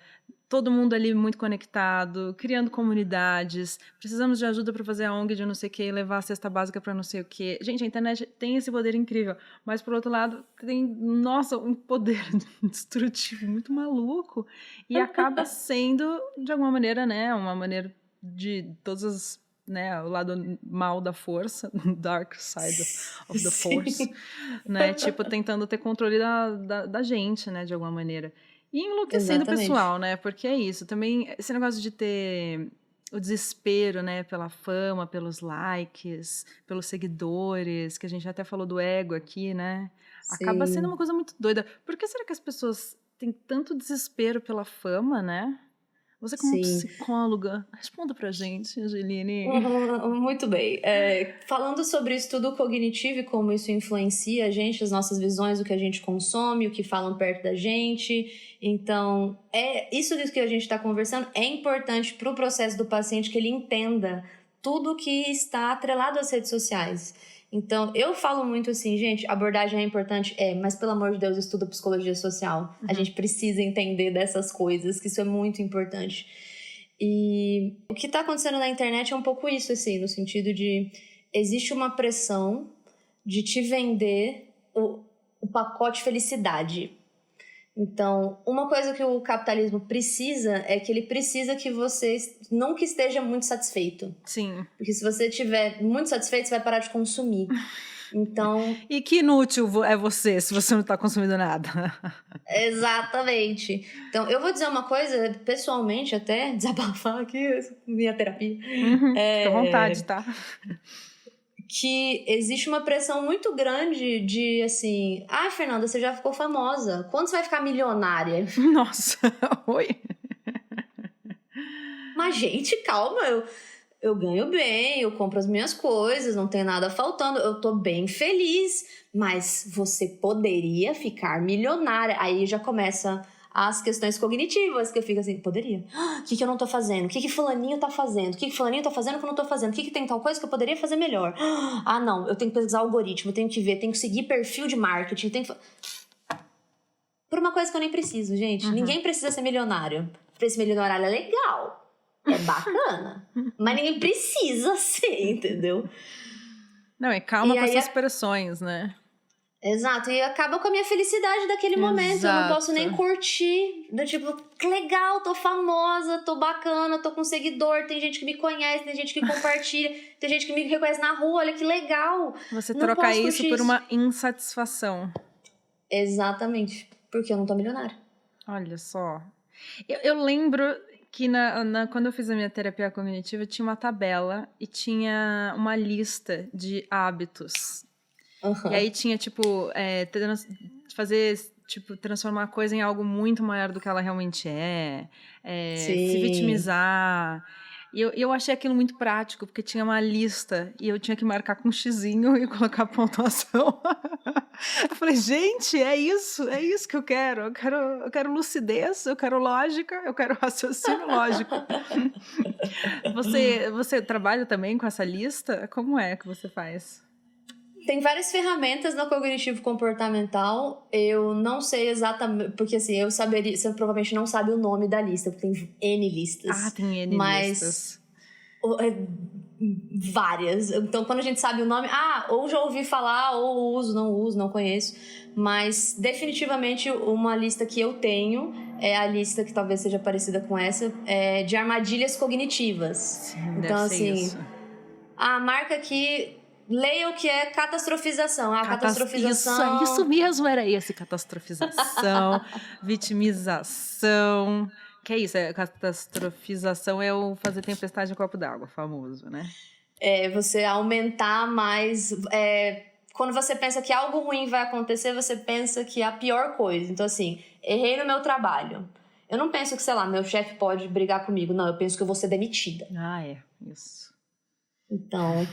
[SPEAKER 1] Todo mundo ali muito conectado, criando comunidades. Precisamos de ajuda para fazer a ONG de não sei o que, levar a cesta básica para não sei o que. Gente, a internet tem esse poder incrível, mas por outro lado tem, nossa, um poder destrutivo muito maluco e acaba sendo, de alguma maneira, né, uma maneira de todas as, né, o lado mal da força, dark side of the force, né, tipo, tentando ter controle da gente, né, de alguma maneira. E enlouquecendo o pessoal, né, porque é isso, também, esse negócio de ter o desespero, né, pela fama, pelos likes, pelos seguidores, que a gente até falou do ego aqui, né, acaba sendo uma coisa muito doida. Por que será que as pessoas têm tanto desespero pela fama, né? Você como psicóloga, responda pra gente, Angeline.
[SPEAKER 2] Muito bem. Falando sobre estudo cognitivo e como isso influencia a gente, as nossas visões, o que a gente consome, o que falam perto da gente. Então, isso que a gente está conversando é importante para o processo do paciente que ele entenda tudo que está atrelado às redes sociais. Então, eu falo muito assim, gente, abordagem é importante, mas pelo amor de Deus, estuda psicologia social. A gente precisa entender dessas coisas, que isso é muito importante. E o que está acontecendo na internet é um pouco isso, assim, no sentido de existe uma pressão de te vender o pacote felicidade. Então, uma coisa que o capitalismo precisa é que ele precisa que você nunca esteja muito satisfeito.
[SPEAKER 1] Sim.
[SPEAKER 2] Porque se você estiver muito satisfeito, você vai parar de consumir. Então...
[SPEAKER 1] E que inútil é você se você não está consumindo nada.
[SPEAKER 2] Exatamente. Então, eu vou dizer uma coisa, pessoalmente até, desabafar aqui, minha terapia.
[SPEAKER 1] Fica à vontade, tá?
[SPEAKER 2] Que existe uma pressão muito grande de, assim... Fernanda, você já ficou famosa. Quando você vai ficar milionária?
[SPEAKER 1] Nossa, oi.
[SPEAKER 2] Mas, gente, calma, eu ganho bem, eu compro as minhas coisas, não tem nada faltando, eu tô bem feliz. Mas você poderia ficar milionária. Aí já começa as questões cognitivas, que eu fico assim, poderia. O que eu não tô fazendo? O que fulaninho tá fazendo? O que fulaninho tá fazendo que eu não tô fazendo? O que tem tal coisa que eu poderia fazer melhor? Não, eu tenho que pesquisar algoritmo, eu tenho que ver, tenho que seguir perfil de marketing, tenho que... Por uma coisa que eu nem preciso, gente. Ninguém precisa ser milionário. Pra esse milionário é legal, é bacana, mas ninguém precisa ser, entendeu?
[SPEAKER 1] Não, calma com essas pressões, né?
[SPEAKER 2] Exato, e acaba com a minha felicidade daquele momento. Eu não posso nem curtir. Do tipo, que legal, tô famosa, tô bacana, tô com seguidor, tem gente que me conhece, tem gente que compartilha, tem gente que me reconhece na rua, olha que legal.
[SPEAKER 1] Você troca isso por uma insatisfação.
[SPEAKER 2] Exatamente, porque eu não tô milionária.
[SPEAKER 1] Olha só. Eu lembro que quando eu fiz a minha terapia cognitiva, tinha uma tabela e tinha uma lista de hábitos. E aí tinha, tipo, transformar a coisa em algo muito maior do que ela realmente se vitimizar. E eu achei aquilo muito prático, porque tinha uma lista e eu tinha que marcar com um xizinho e colocar pontuação. Eu falei, gente, é isso que eu quero. Eu quero lucidez, eu quero lógica, eu quero raciocínio lógico. Você trabalha também com essa lista? Como é que você faz?
[SPEAKER 2] Tem várias ferramentas no cognitivo comportamental. Eu não sei exatamente, porque assim, eu saberia, você provavelmente não sabe o nome da lista, porque tem N listas.
[SPEAKER 1] Ah, tem N listas.
[SPEAKER 2] Várias. Então, quando a gente sabe o nome, ou já ouvi falar, ou uso, não conheço. Mas, definitivamente, uma lista que eu tenho é a lista que talvez seja parecida com essa, de armadilhas cognitivas.
[SPEAKER 1] Sim,
[SPEAKER 2] então, assim,
[SPEAKER 1] isso.
[SPEAKER 2] a marca aqui, leia o que é catastrofização. Catastrofização.
[SPEAKER 1] Isso mesmo, era esse. Catastrofização, vitimização. Que é isso, catastrofização é o fazer tempestade em copo d'água, famoso, né?
[SPEAKER 2] Você aumentar mais... quando você pensa que algo ruim vai acontecer, você pensa que é a pior coisa. Então, assim, errei no meu trabalho. Eu não penso que, sei lá, meu chefe pode brigar comigo. Não, eu penso que eu vou ser demitida.
[SPEAKER 1] Isso.
[SPEAKER 2] Então...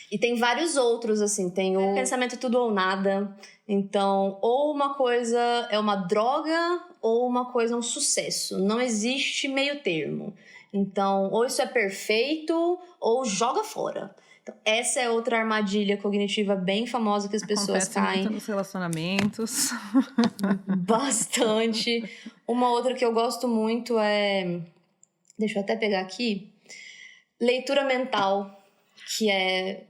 [SPEAKER 2] E tem vários outros, assim, tem o pensamento tudo ou nada. Então, ou uma coisa é uma droga, ou uma coisa é um sucesso. Não existe meio termo. Então, ou isso é perfeito, ou joga fora. Então, essa é outra armadilha cognitiva bem famosa que as pessoas caem.
[SPEAKER 1] Muito nos relacionamentos.
[SPEAKER 2] Bastante. Uma outra que eu gosto muito é... Deixa eu até pegar aqui. Leitura mental, que é...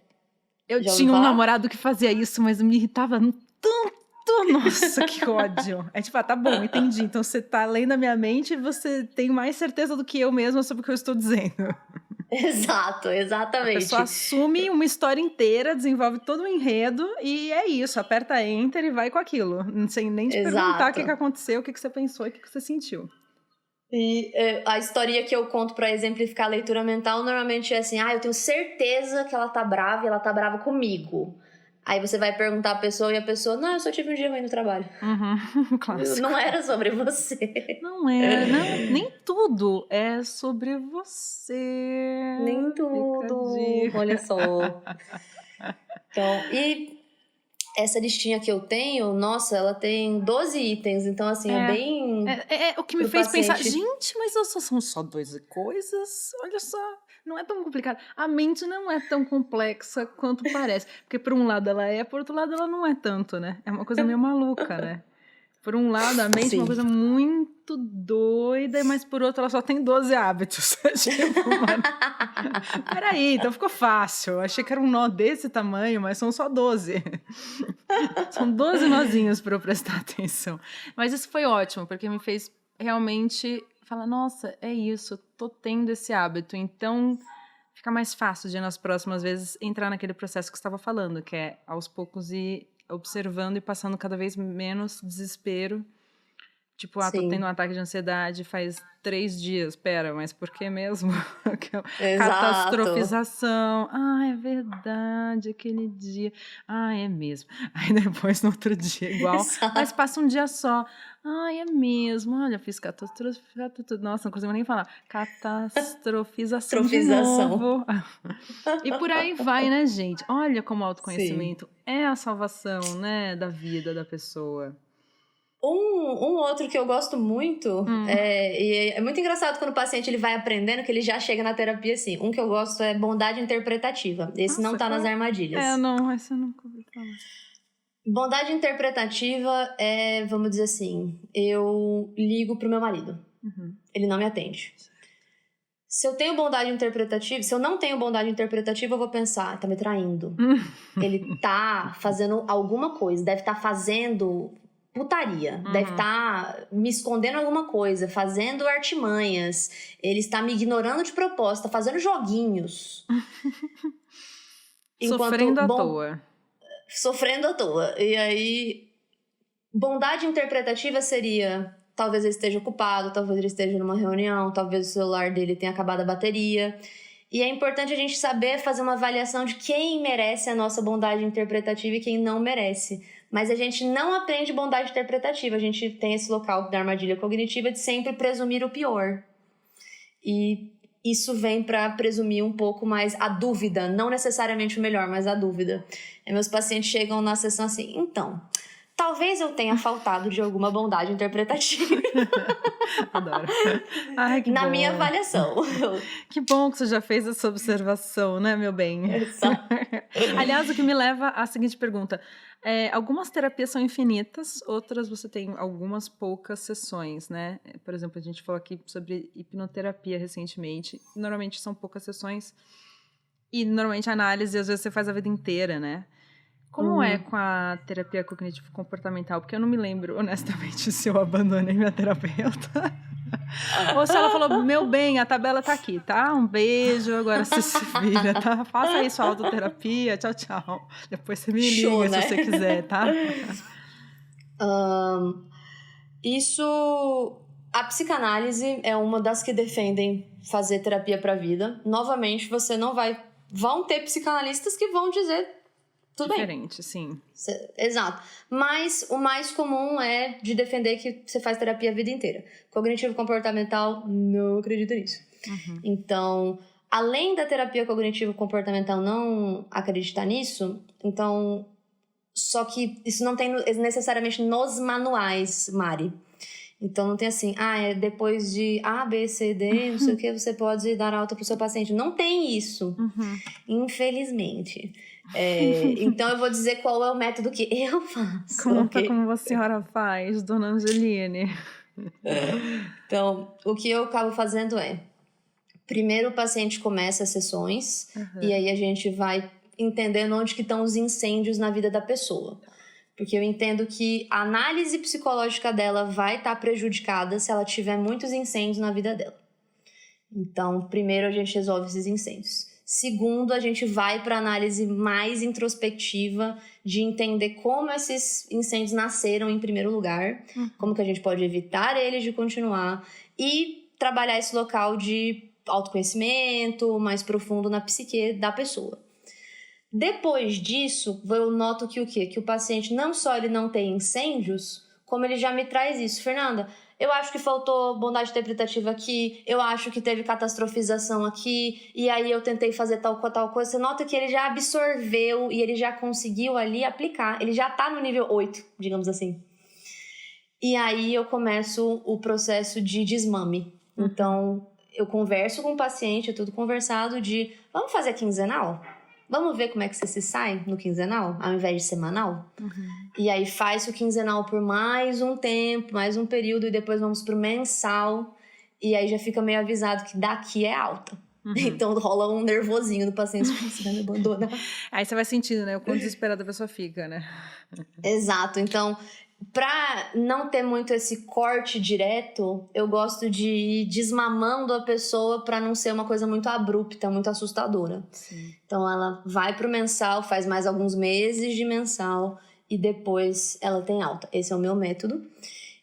[SPEAKER 1] Eu tinha um namorado que fazia isso, mas me irritava tanto. Nossa, que ódio. É tipo, tá bom, entendi. Então você tá lendo a minha mente e você tem mais certeza do que eu mesma sobre o que eu estou dizendo.
[SPEAKER 2] Exato, exatamente.
[SPEAKER 1] A pessoa assume uma história inteira, desenvolve todo um enredo e é isso. Aperta Enter e vai com aquilo. Sem nem te perguntar o que aconteceu, o que você pensou e o que você sentiu.
[SPEAKER 2] E a historinha que eu conto pra exemplificar a leitura mental normalmente é assim: eu tenho certeza que ela tá brava e ela tá brava comigo. Aí você vai perguntar a pessoa e a pessoa: não, eu só tive um dia ruim no trabalho.
[SPEAKER 1] Clássico.
[SPEAKER 2] Não era sobre você.
[SPEAKER 1] Não é, não, nem tudo é sobre você.
[SPEAKER 2] Nem tudo. Olha só. Então, e essa listinha que eu tenho, nossa, ela tem 12 itens, então assim, é bem...
[SPEAKER 1] o que me fez pensar, gente, mas são só 12 coisas? Olha só, não é tão complicado. A mente não é tão complexa quanto parece, porque por um lado ela é, por outro lado ela não é tanto, né? É uma coisa meio maluca, né? Por um lado, a mente é uma coisa muito doida, mas por outro, ela só tem 12 hábitos. Tipo, mano, peraí, então ficou fácil. Eu achei que era um nó desse tamanho, mas são só 12. São 12 nozinhos para eu prestar atenção. Mas isso foi ótimo, porque me fez realmente falar, nossa, é isso, eu tô tendo esse hábito. Então, fica mais fácil de, nas próximas vezes, entrar naquele processo que você estava falando, que é, aos poucos, ir observando e passando cada vez menos desespero. Tipo, tô tendo um ataque de ansiedade faz 3 dias. Pera, mas por que mesmo? Catastrofização. É verdade, aquele dia. É mesmo. Aí depois, no outro dia, igual. Mas passa um dia só. É mesmo. Olha, fiz catastrofização. Nossa, não consigo nem falar. Catastrofização de novo. E por aí vai, né, gente? Olha como o autoconhecimento é a salvação, né, da vida da pessoa.
[SPEAKER 2] Um outro que eu gosto muito, e é muito engraçado quando o paciente ele vai aprendendo, que ele já chega na terapia assim. Um que eu gosto é bondade interpretativa. Esse não tá nas armadilhas.
[SPEAKER 1] Não, esse eu nunca ouvi falar.
[SPEAKER 2] Bondade interpretativa é, vamos dizer assim, eu ligo pro meu marido. Ele não me atende. Se eu tenho bondade interpretativa, se eu não tenho bondade interpretativa, eu vou pensar, tá me traindo. Ele tá fazendo alguma coisa, deve estar fazendo putaria, deve estar me escondendo alguma coisa, fazendo artimanhas, ele está me ignorando de propósito, fazendo joguinhos.
[SPEAKER 1] Sofrendo à toa.
[SPEAKER 2] Sofrendo à toa. E aí, bondade interpretativa seria, talvez ele esteja ocupado, talvez ele esteja numa reunião, talvez o celular dele tenha acabado a bateria. E é importante a gente saber fazer uma avaliação de quem merece a nossa bondade interpretativa e quem não merece. Mas a gente não aprende bondade interpretativa. A gente tem esse local da armadilha cognitiva de sempre presumir o pior. E isso vem para presumir um pouco mais a dúvida, não necessariamente o melhor, mas a dúvida. E meus pacientes chegam na sessão assim, então, Talvez eu tenha faltado de alguma bondade interpretativa.
[SPEAKER 1] Adoro. Ai, que
[SPEAKER 2] na
[SPEAKER 1] bom.
[SPEAKER 2] minha avaliação.
[SPEAKER 1] Que bom que você já fez essa observação, né, meu bem?
[SPEAKER 2] Exato.
[SPEAKER 1] Aliás, o que me leva à seguinte pergunta. Algumas terapias são infinitas, outras você tem algumas poucas sessões, né? Por exemplo, a gente falou aqui sobre hipnoterapia recentemente. Normalmente são poucas sessões e normalmente a análise, às vezes, você faz a vida inteira, né? Como é com a terapia cognitivo-comportamental? Porque eu não me lembro, honestamente, se eu abandonei minha terapeuta. Ou se ela falou, meu bem, a tabela tá aqui, tá? Um beijo, agora você se vira, tá? Faça aí sua autoterapia, tchau, tchau. Depois você me
[SPEAKER 2] Show,
[SPEAKER 1] liga,
[SPEAKER 2] né?
[SPEAKER 1] se você quiser, tá?
[SPEAKER 2] A psicanálise é uma das que defendem fazer terapia pra vida. Novamente, vão ter psicanalistas que vão dizer tudo
[SPEAKER 1] diferente, sim.
[SPEAKER 2] Exato. Mas o mais comum é de defender que você faz terapia a vida inteira. Cognitivo-comportamental, não acredita nisso.
[SPEAKER 1] Uhum.
[SPEAKER 2] Então, além da terapia cognitivo-comportamental não acreditar nisso, então... Só que isso não tem necessariamente nos manuais, Mari. Então, não tem assim, depois de A, B, C, D, não sei o que, você pode dar alta pro seu paciente. Não tem isso, infelizmente. Então, eu vou dizer qual é o método que eu faço.
[SPEAKER 1] Conta como a senhora faz, dona Angeline.
[SPEAKER 2] Então, o que eu acabo fazendo primeiro o paciente começa as sessões, e aí a gente vai entendendo onde que estão os incêndios na vida da pessoa. Porque eu entendo que a análise psicológica dela vai estar prejudicada se ela tiver muitos incêndios na vida dela. Então, primeiro a gente resolve esses incêndios. Segundo, a gente vai para a análise mais introspectiva de entender como esses incêndios nasceram em primeiro lugar, como que a gente pode evitar eles de continuar e trabalhar esse local de autoconhecimento mais profundo na psique da pessoa. Depois disso, eu noto que o quê? Que o paciente não só ele não tem incêndios, como ele já me traz isso. Fernanda, eu acho que faltou bondade interpretativa aqui, eu acho que teve catastrofização aqui, e aí eu tentei fazer tal coisa. Você nota que ele já absorveu e ele já conseguiu ali aplicar. Ele já tá no nível 8, digamos assim. E aí eu começo o processo de desmame. Então, eu converso com o paciente, é tudo conversado de, vamos fazer quinzenal? Vamos ver como é que você se sai no quinzenal, ao invés de semanal? E aí faz o quinzenal por mais um tempo, mais um período, e depois vamos pro mensal. E aí já fica meio avisado que daqui é alta. Então rola um nervosinho do paciente, você vai me abandonar.
[SPEAKER 1] Aí você vai sentindo, né? O quão desesperada a pessoa fica, né?
[SPEAKER 2] Exato. Então, pra não ter muito esse corte direto, eu gosto de ir desmamando a pessoa pra não ser uma coisa muito abrupta, muito assustadora.
[SPEAKER 1] Sim.
[SPEAKER 2] Então ela vai pro mensal, faz mais alguns meses de mensal e depois ela tem alta. Esse é o meu método.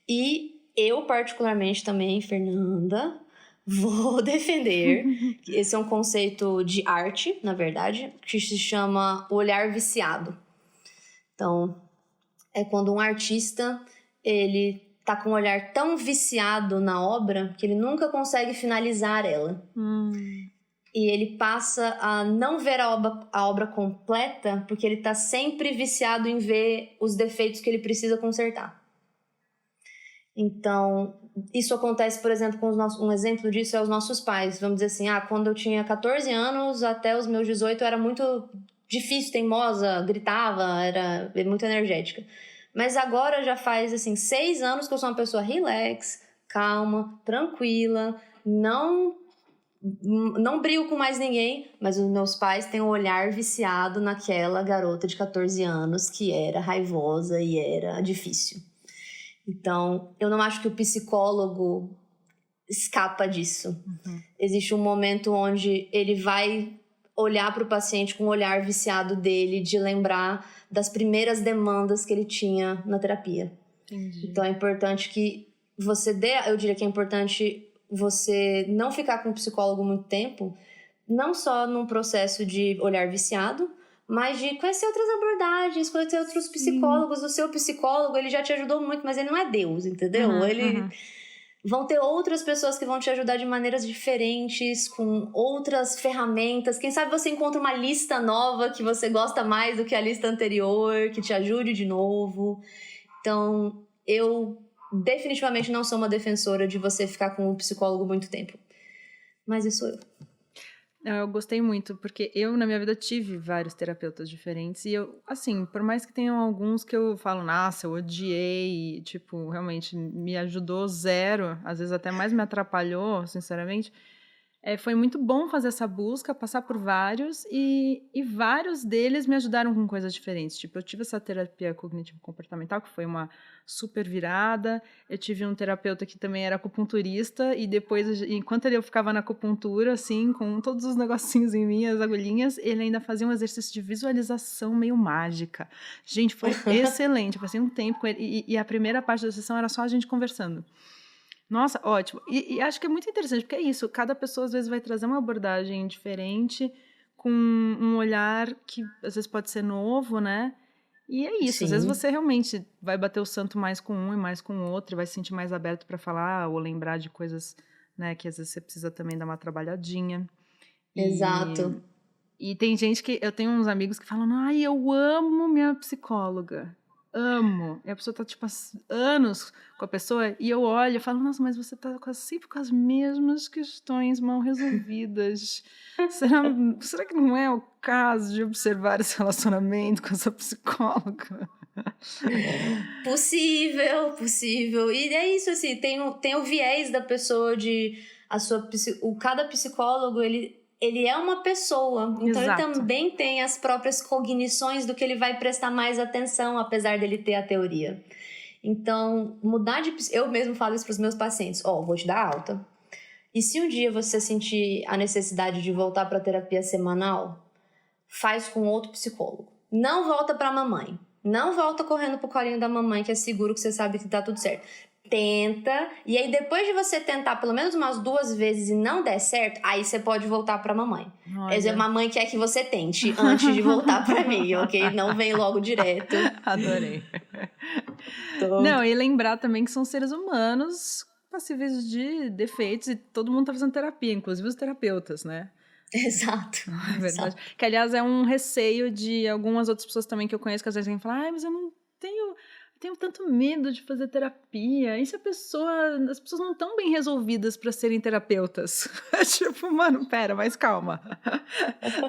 [SPEAKER 2] E eu particularmente também, Fernanda, vou defender que esse é um conceito de arte, na verdade, que se chama olhar viciado. Então, é quando um artista, ele tá com um olhar tão viciado na obra que ele nunca consegue finalizar ela. E ele passa a não ver a obra completa porque ele tá sempre viciado em ver os defeitos que ele precisa consertar. Então, isso acontece, por exemplo, com um exemplo disso é os nossos pais. Vamos dizer assim, quando eu tinha 14 anos até os meus 18 eu era muito difícil, teimosa, gritava, era muito energética. Mas agora já faz, 6 anos que eu sou uma pessoa relax, calma, tranquila, não brigo com mais ninguém, mas os meus pais têm um olhar viciado naquela garota de 14 anos que era raivosa e era difícil. Então, eu não acho que o psicólogo escapa disso. Existe um momento onde ele vai olhar para o paciente com o olhar viciado dele, de lembrar das primeiras demandas que ele tinha na terapia.
[SPEAKER 1] Entendi.
[SPEAKER 2] Então é importante que eu diria que é importante você não ficar com o psicólogo muito tempo, não só num processo de olhar viciado, mas de conhecer outras abordagens, conhecer outros psicólogos. O seu psicólogo, ele já te ajudou muito, mas ele não é Deus, entendeu? Vão ter outras pessoas que vão te ajudar de maneiras diferentes, com outras ferramentas. Quem sabe você encontra uma lista nova que você gosta mais do que a lista anterior, que te ajude de novo. Então, eu definitivamente não sou uma defensora de você ficar com o psicólogo muito tempo. Mas isso sou eu.
[SPEAKER 1] Eu gostei muito, porque eu, na minha vida, tive vários terapeutas diferentes. E eu, assim, por mais que tenham alguns que eu falo, nossa, eu odiei, tipo, realmente me ajudou zero, às vezes até mais me atrapalhou, sinceramente. Foi muito bom fazer essa busca, passar por vários, e vários deles me ajudaram com coisas diferentes. Tipo, eu tive essa terapia cognitivo-comportamental, que foi uma super virada. Eu tive um terapeuta que também era acupunturista, e depois, enquanto eu ficava na acupuntura, assim, com todos os negocinhos em mim, as agulhinhas, ele ainda fazia um exercício de visualização meio mágica. Gente, foi excelente. Eu passei um tempo com ele, e a primeira parte da sessão era só a gente conversando. Nossa, ótimo. E acho que é muito interessante, porque é isso, cada pessoa às vezes vai trazer uma abordagem diferente, com um olhar que às vezes pode ser novo, né? E é isso, às vezes
[SPEAKER 2] Sim,
[SPEAKER 1] você realmente vai bater o santo mais com um e mais com o outro, e vai se sentir mais aberto para falar ou lembrar de coisas, né, que às vezes você precisa também dar uma trabalhadinha. E,
[SPEAKER 2] exato.
[SPEAKER 1] e tem gente que... Eu tenho uns amigos que falam, ai, eu amo minha psicóloga. Amo. E a pessoa tá, tipo, há anos com a pessoa, e eu olho e falo, nossa, mas você tá sempre com as mesmas questões mal resolvidas. Será que não é o caso de observar esse relacionamento com essa psicóloga?
[SPEAKER 2] Possível. E é isso, assim, tem o viés da pessoa de... cada psicólogo, ele é uma pessoa. Então, ele
[SPEAKER 1] Exato.
[SPEAKER 2] também tem as próprias cognições do que ele vai prestar mais atenção, apesar dele ter a teoria. Então, eu mesmo falo isso para os meus pacientes. Vou te dar alta. E se um dia você sentir a necessidade de voltar para a terapia semanal, faz com outro psicólogo. Não volta para a mamãe. Não volta correndo pro colinho da mamãe, que é seguro, que você sabe que tá tudo certo. Tenta, e aí depois de você tentar pelo menos umas 2 vezes e não der certo, aí você pode voltar pra mamãe. Quer dizer, mamãe quer que você tente antes de voltar pra mim, ok? Não vem logo direto.
[SPEAKER 1] Adorei.
[SPEAKER 2] Então...
[SPEAKER 1] Não, e lembrar também que são seres humanos passíveis de defeitos, e todo mundo tá fazendo terapia, inclusive os terapeutas, né?
[SPEAKER 2] Exato.
[SPEAKER 1] É verdade. Que, aliás, é um receio de algumas outras pessoas também que eu conheço, que às vezes vêm falar, mas eu não tenho tanto medo de fazer terapia. E se as pessoas não estão bem resolvidas para serem terapeutas? Tipo, mano, pera, mas calma.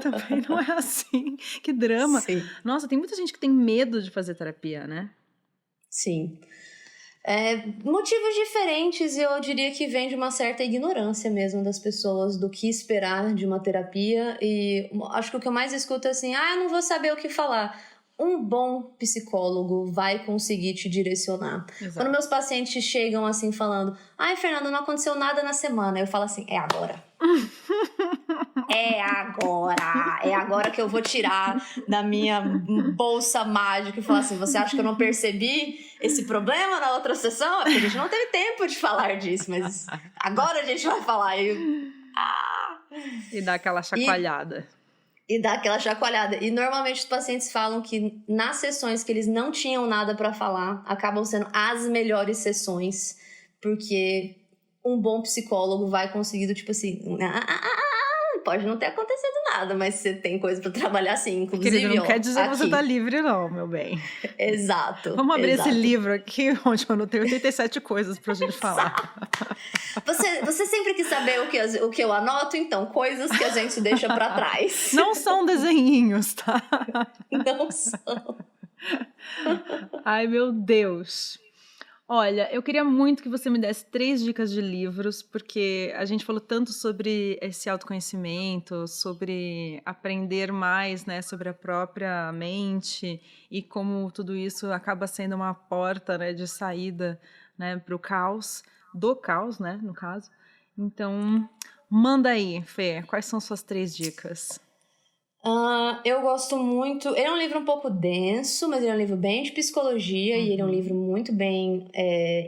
[SPEAKER 1] Também não é assim. Que drama.
[SPEAKER 2] Sim.
[SPEAKER 1] Nossa, tem muita gente que tem medo de fazer terapia, né?
[SPEAKER 2] Sim. Motivos diferentes, eu diria que vem de uma certa ignorância mesmo das pessoas do que esperar de uma terapia, e acho que o que eu mais escuto é assim, eu não vou saber o que falar. Um bom psicólogo vai conseguir te direcionar.
[SPEAKER 1] Exato.
[SPEAKER 2] Quando meus pacientes chegam assim falando, Fernanda, não aconteceu nada na semana, eu falo assim, é agora. É agora que eu vou tirar da minha bolsa mágica e falar assim, você acha que eu não percebi esse problema na outra sessão? É porque a gente não teve tempo de falar disso, mas agora a gente vai falar.
[SPEAKER 1] E dar aquela chacoalhada.
[SPEAKER 2] E dar aquela chacoalhada. E normalmente os pacientes falam que nas sessões que eles não tinham nada pra falar, acabam sendo as melhores sessões, porque um bom psicólogo vai conseguir, tipo assim, pode não ter acontecido nada, mas você tem coisa pra trabalhar sim, inclusive.
[SPEAKER 1] Querido, não quer dizer
[SPEAKER 2] aqui.
[SPEAKER 1] Que você tá livre, não, meu bem.
[SPEAKER 2] Exato.
[SPEAKER 1] Vamos abrir esse livro aqui, onde eu anotei 87 coisas pra gente falar.
[SPEAKER 2] Você sempre quis saber o que eu anoto? Então, coisas que a gente deixa pra trás.
[SPEAKER 1] Não são desenhinhos, tá?
[SPEAKER 2] Não são.
[SPEAKER 1] Ai, meu Deus. Olha, eu queria muito que você me desse 3 dicas de livros, porque a gente falou tanto sobre esse autoconhecimento, sobre aprender mais, né, sobre a própria mente, e como tudo isso acaba sendo uma porta, né, de saída, né, para o caos, do caos, né, no caso. Então, manda aí, Fê, quais são suas 3 dicas?
[SPEAKER 2] Eu gosto muito... Ele é um livro um pouco denso, mas ele é um livro bem de psicologia, e ele é um livro muito bem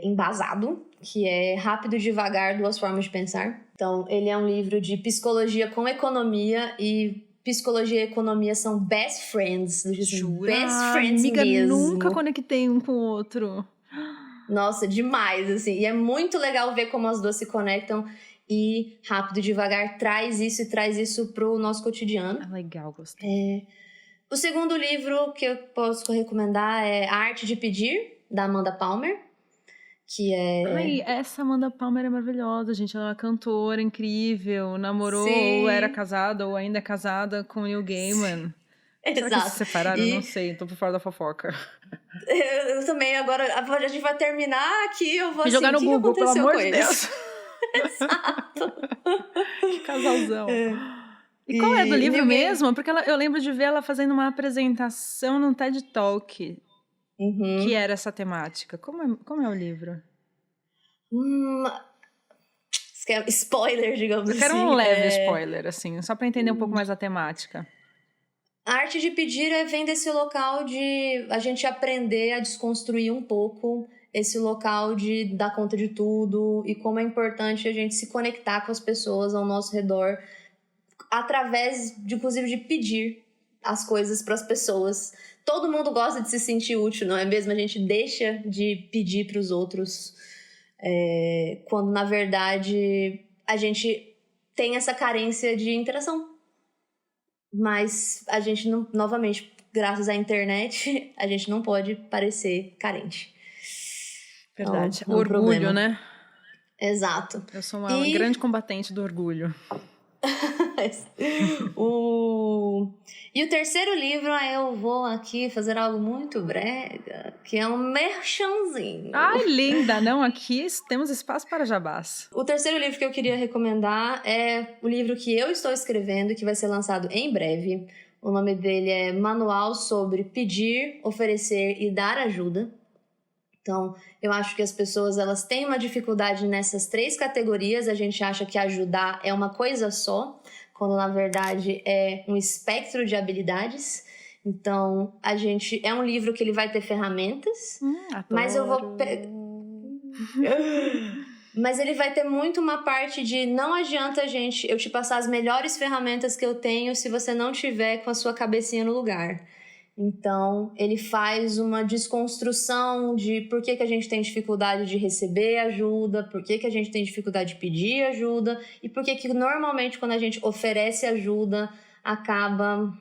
[SPEAKER 2] embasado, que é Rápido e Devagar, 2 Formas de Pensar. Então, ele é um livro de psicologia com economia, e psicologia e economia são best friends.
[SPEAKER 1] Jura?
[SPEAKER 2] Best friends
[SPEAKER 1] Amiga,
[SPEAKER 2] mesmo.
[SPEAKER 1] nunca conectei um com o outro.
[SPEAKER 2] Nossa, demais, assim. E é muito legal ver como as duas se conectam. E Rápido e Devagar traz isso pro nosso cotidiano.
[SPEAKER 1] Legal, gostei.
[SPEAKER 2] O segundo livro que eu posso recomendar é A Arte de Pedir, da Amanda Palmer, que é...
[SPEAKER 1] Ai, essa Amanda Palmer é maravilhosa, gente. Ela é uma cantora incrível, namorou ou era
[SPEAKER 2] Sim,
[SPEAKER 1] casada ou ainda é casada com Neil Gaiman. Será que eles se
[SPEAKER 2] exato.
[SPEAKER 1] separaram? Não
[SPEAKER 2] E
[SPEAKER 1] sei, tô por fora da fofoca.
[SPEAKER 2] eu também, agora a gente vai terminar aqui, eu vou
[SPEAKER 1] Me
[SPEAKER 2] assim,
[SPEAKER 1] jogar
[SPEAKER 2] o
[SPEAKER 1] no
[SPEAKER 2] que
[SPEAKER 1] Google, pelo
[SPEAKER 2] aconteceu
[SPEAKER 1] amor
[SPEAKER 2] com
[SPEAKER 1] de
[SPEAKER 2] eles?
[SPEAKER 1] Deus.
[SPEAKER 2] Exato.
[SPEAKER 1] Que casalzão. E qual é do
[SPEAKER 2] E
[SPEAKER 1] livro
[SPEAKER 2] Neil Gaiman...
[SPEAKER 1] mesmo? Porque eu lembro de ver ela fazendo uma apresentação num TED Talk, que
[SPEAKER 2] Uhum.
[SPEAKER 1] era essa temática. Como é o livro?
[SPEAKER 2] Hum, spoiler, digamos
[SPEAKER 1] Eu quero um
[SPEAKER 2] assim.
[SPEAKER 1] leve spoiler, assim, só pra entender um pouco mais a temática.
[SPEAKER 2] A arte de pedir vem desse local de a gente aprender a desconstruir um pouco esse local de dar conta de tudo e como é importante a gente se conectar com as pessoas ao nosso redor através, inclusive, de pedir as coisas para as pessoas. Todo mundo gosta de se sentir útil, não é mesmo? A gente deixa de pedir para os outros quando, na verdade, a gente tem essa carência de interação. Mas a gente não, novamente, graças à internet, a gente não pode parecer carente.
[SPEAKER 1] Verdade.
[SPEAKER 2] Então, é um
[SPEAKER 1] Orgulho,
[SPEAKER 2] problema.
[SPEAKER 1] né?
[SPEAKER 2] Exato.
[SPEAKER 1] Eu sou uma
[SPEAKER 2] E
[SPEAKER 1] grande combatente do orgulho.
[SPEAKER 2] E o terceiro livro, eu vou aqui fazer algo muito brega, que é um merchanzinho.
[SPEAKER 1] Ai, linda! Não, aqui temos espaço para jabás.
[SPEAKER 2] O terceiro livro que eu queria recomendar é o livro que eu estou escrevendo, que vai ser lançado em breve. O nome dele é Manual sobre Pedir, Oferecer e Dar Ajuda. Então, eu acho que as pessoas elas têm uma dificuldade nessas 3 categorias. A gente acha que ajudar é uma coisa só, quando na verdade é um espectro de habilidades. Então, é um livro que ele vai ter ferramentas, mas eu vou mas ele vai ter muito uma parte de não adianta eu te passar as melhores ferramentas que eu tenho se você não tiver com a sua cabecinha no lugar. Então, ele faz uma desconstrução de por que a gente tem dificuldade de receber ajuda, por que a gente tem dificuldade de pedir ajuda e por que normalmente quando a gente oferece ajuda acaba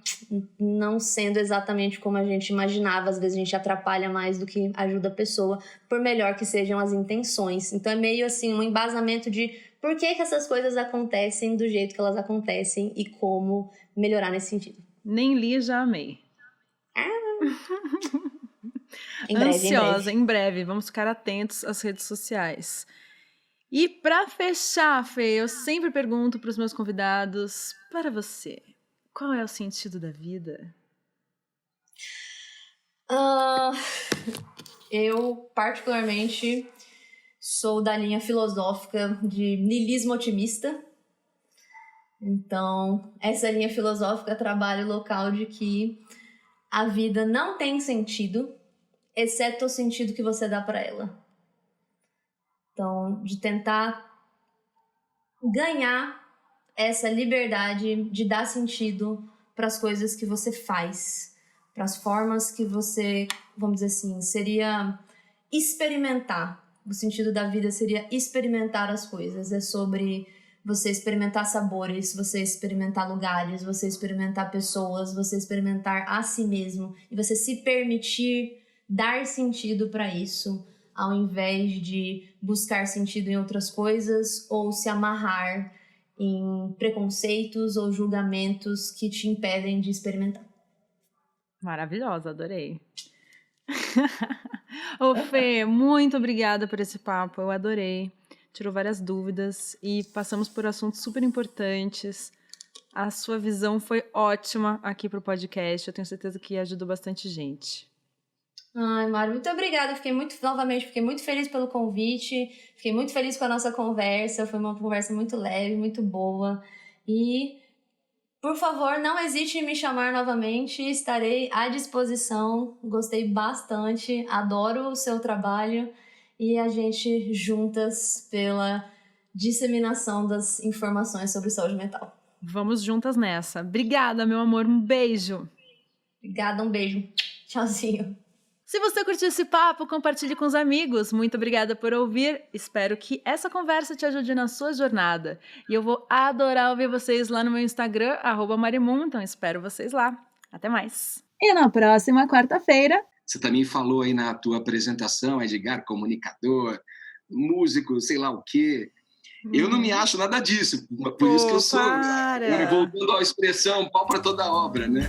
[SPEAKER 2] não sendo exatamente como a gente imaginava. Às vezes a gente atrapalha mais do que ajuda a pessoa, por melhor que sejam as intenções. Então é meio assim um embasamento de por que essas coisas acontecem do jeito que elas acontecem e como melhorar nesse sentido.
[SPEAKER 1] Nem li, já amei.
[SPEAKER 2] Ansiosa,
[SPEAKER 1] em breve. Vamos ficar atentos às redes sociais. E para fechar, Fê, eu sempre pergunto para os meus convidados, para você, qual é o sentido da vida?
[SPEAKER 2] Eu, particularmente, sou da linha filosófica de niilismo otimista. Então, essa linha filosófica trabalha o local de que a vida não tem sentido, exceto o sentido que você dá para ela. Então, de tentar ganhar essa liberdade de dar sentido para as coisas que você faz, para as formas que você, vamos dizer assim, seria experimentar. O sentido da vida seria experimentar as coisas. É sobre você experimentar sabores, você experimentar lugares, você experimentar pessoas, você experimentar a si mesmo e você se permitir dar sentido para isso, ao invés de buscar sentido em outras coisas ou se amarrar em preconceitos ou julgamentos que te impedem de experimentar.
[SPEAKER 1] Maravilhosa, adorei. Ô Fê, muito obrigada por esse papo, eu adorei. Tirou várias dúvidas e passamos por assuntos super importantes. A sua visão foi ótima aqui pro podcast, eu tenho certeza que ajudou bastante gente.
[SPEAKER 2] Ai, Mário, muito obrigada. Fiquei muito feliz pelo convite. Fiquei muito feliz com a nossa conversa. Foi uma conversa muito leve, muito boa. E, por favor, não hesite em me chamar novamente. Estarei à disposição. Gostei bastante. Adoro o seu trabalho. E a gente juntas pela disseminação das informações sobre saúde mental.
[SPEAKER 1] Vamos juntas nessa. Obrigada, meu amor. Um beijo.
[SPEAKER 2] Obrigada, um beijo. Tchauzinho.
[SPEAKER 1] Se você curtiu esse papo, compartilhe com os amigos. Muito obrigada por ouvir. Espero que essa conversa te ajude na sua jornada. E eu vou adorar ouvir vocês lá no meu Instagram, @Marimun. Então espero vocês lá. Até mais. E na próxima quarta-feira,
[SPEAKER 3] Você também falou aí na tua apresentação, Edgar, comunicador, músico, sei lá o quê. Eu não me
[SPEAKER 1] Uhum.
[SPEAKER 3] acho nada disso, por isso que eu
[SPEAKER 1] Pô,
[SPEAKER 3] sou, agora
[SPEAKER 1] para!
[SPEAKER 3] voltando à expressão, pau para toda obra, né?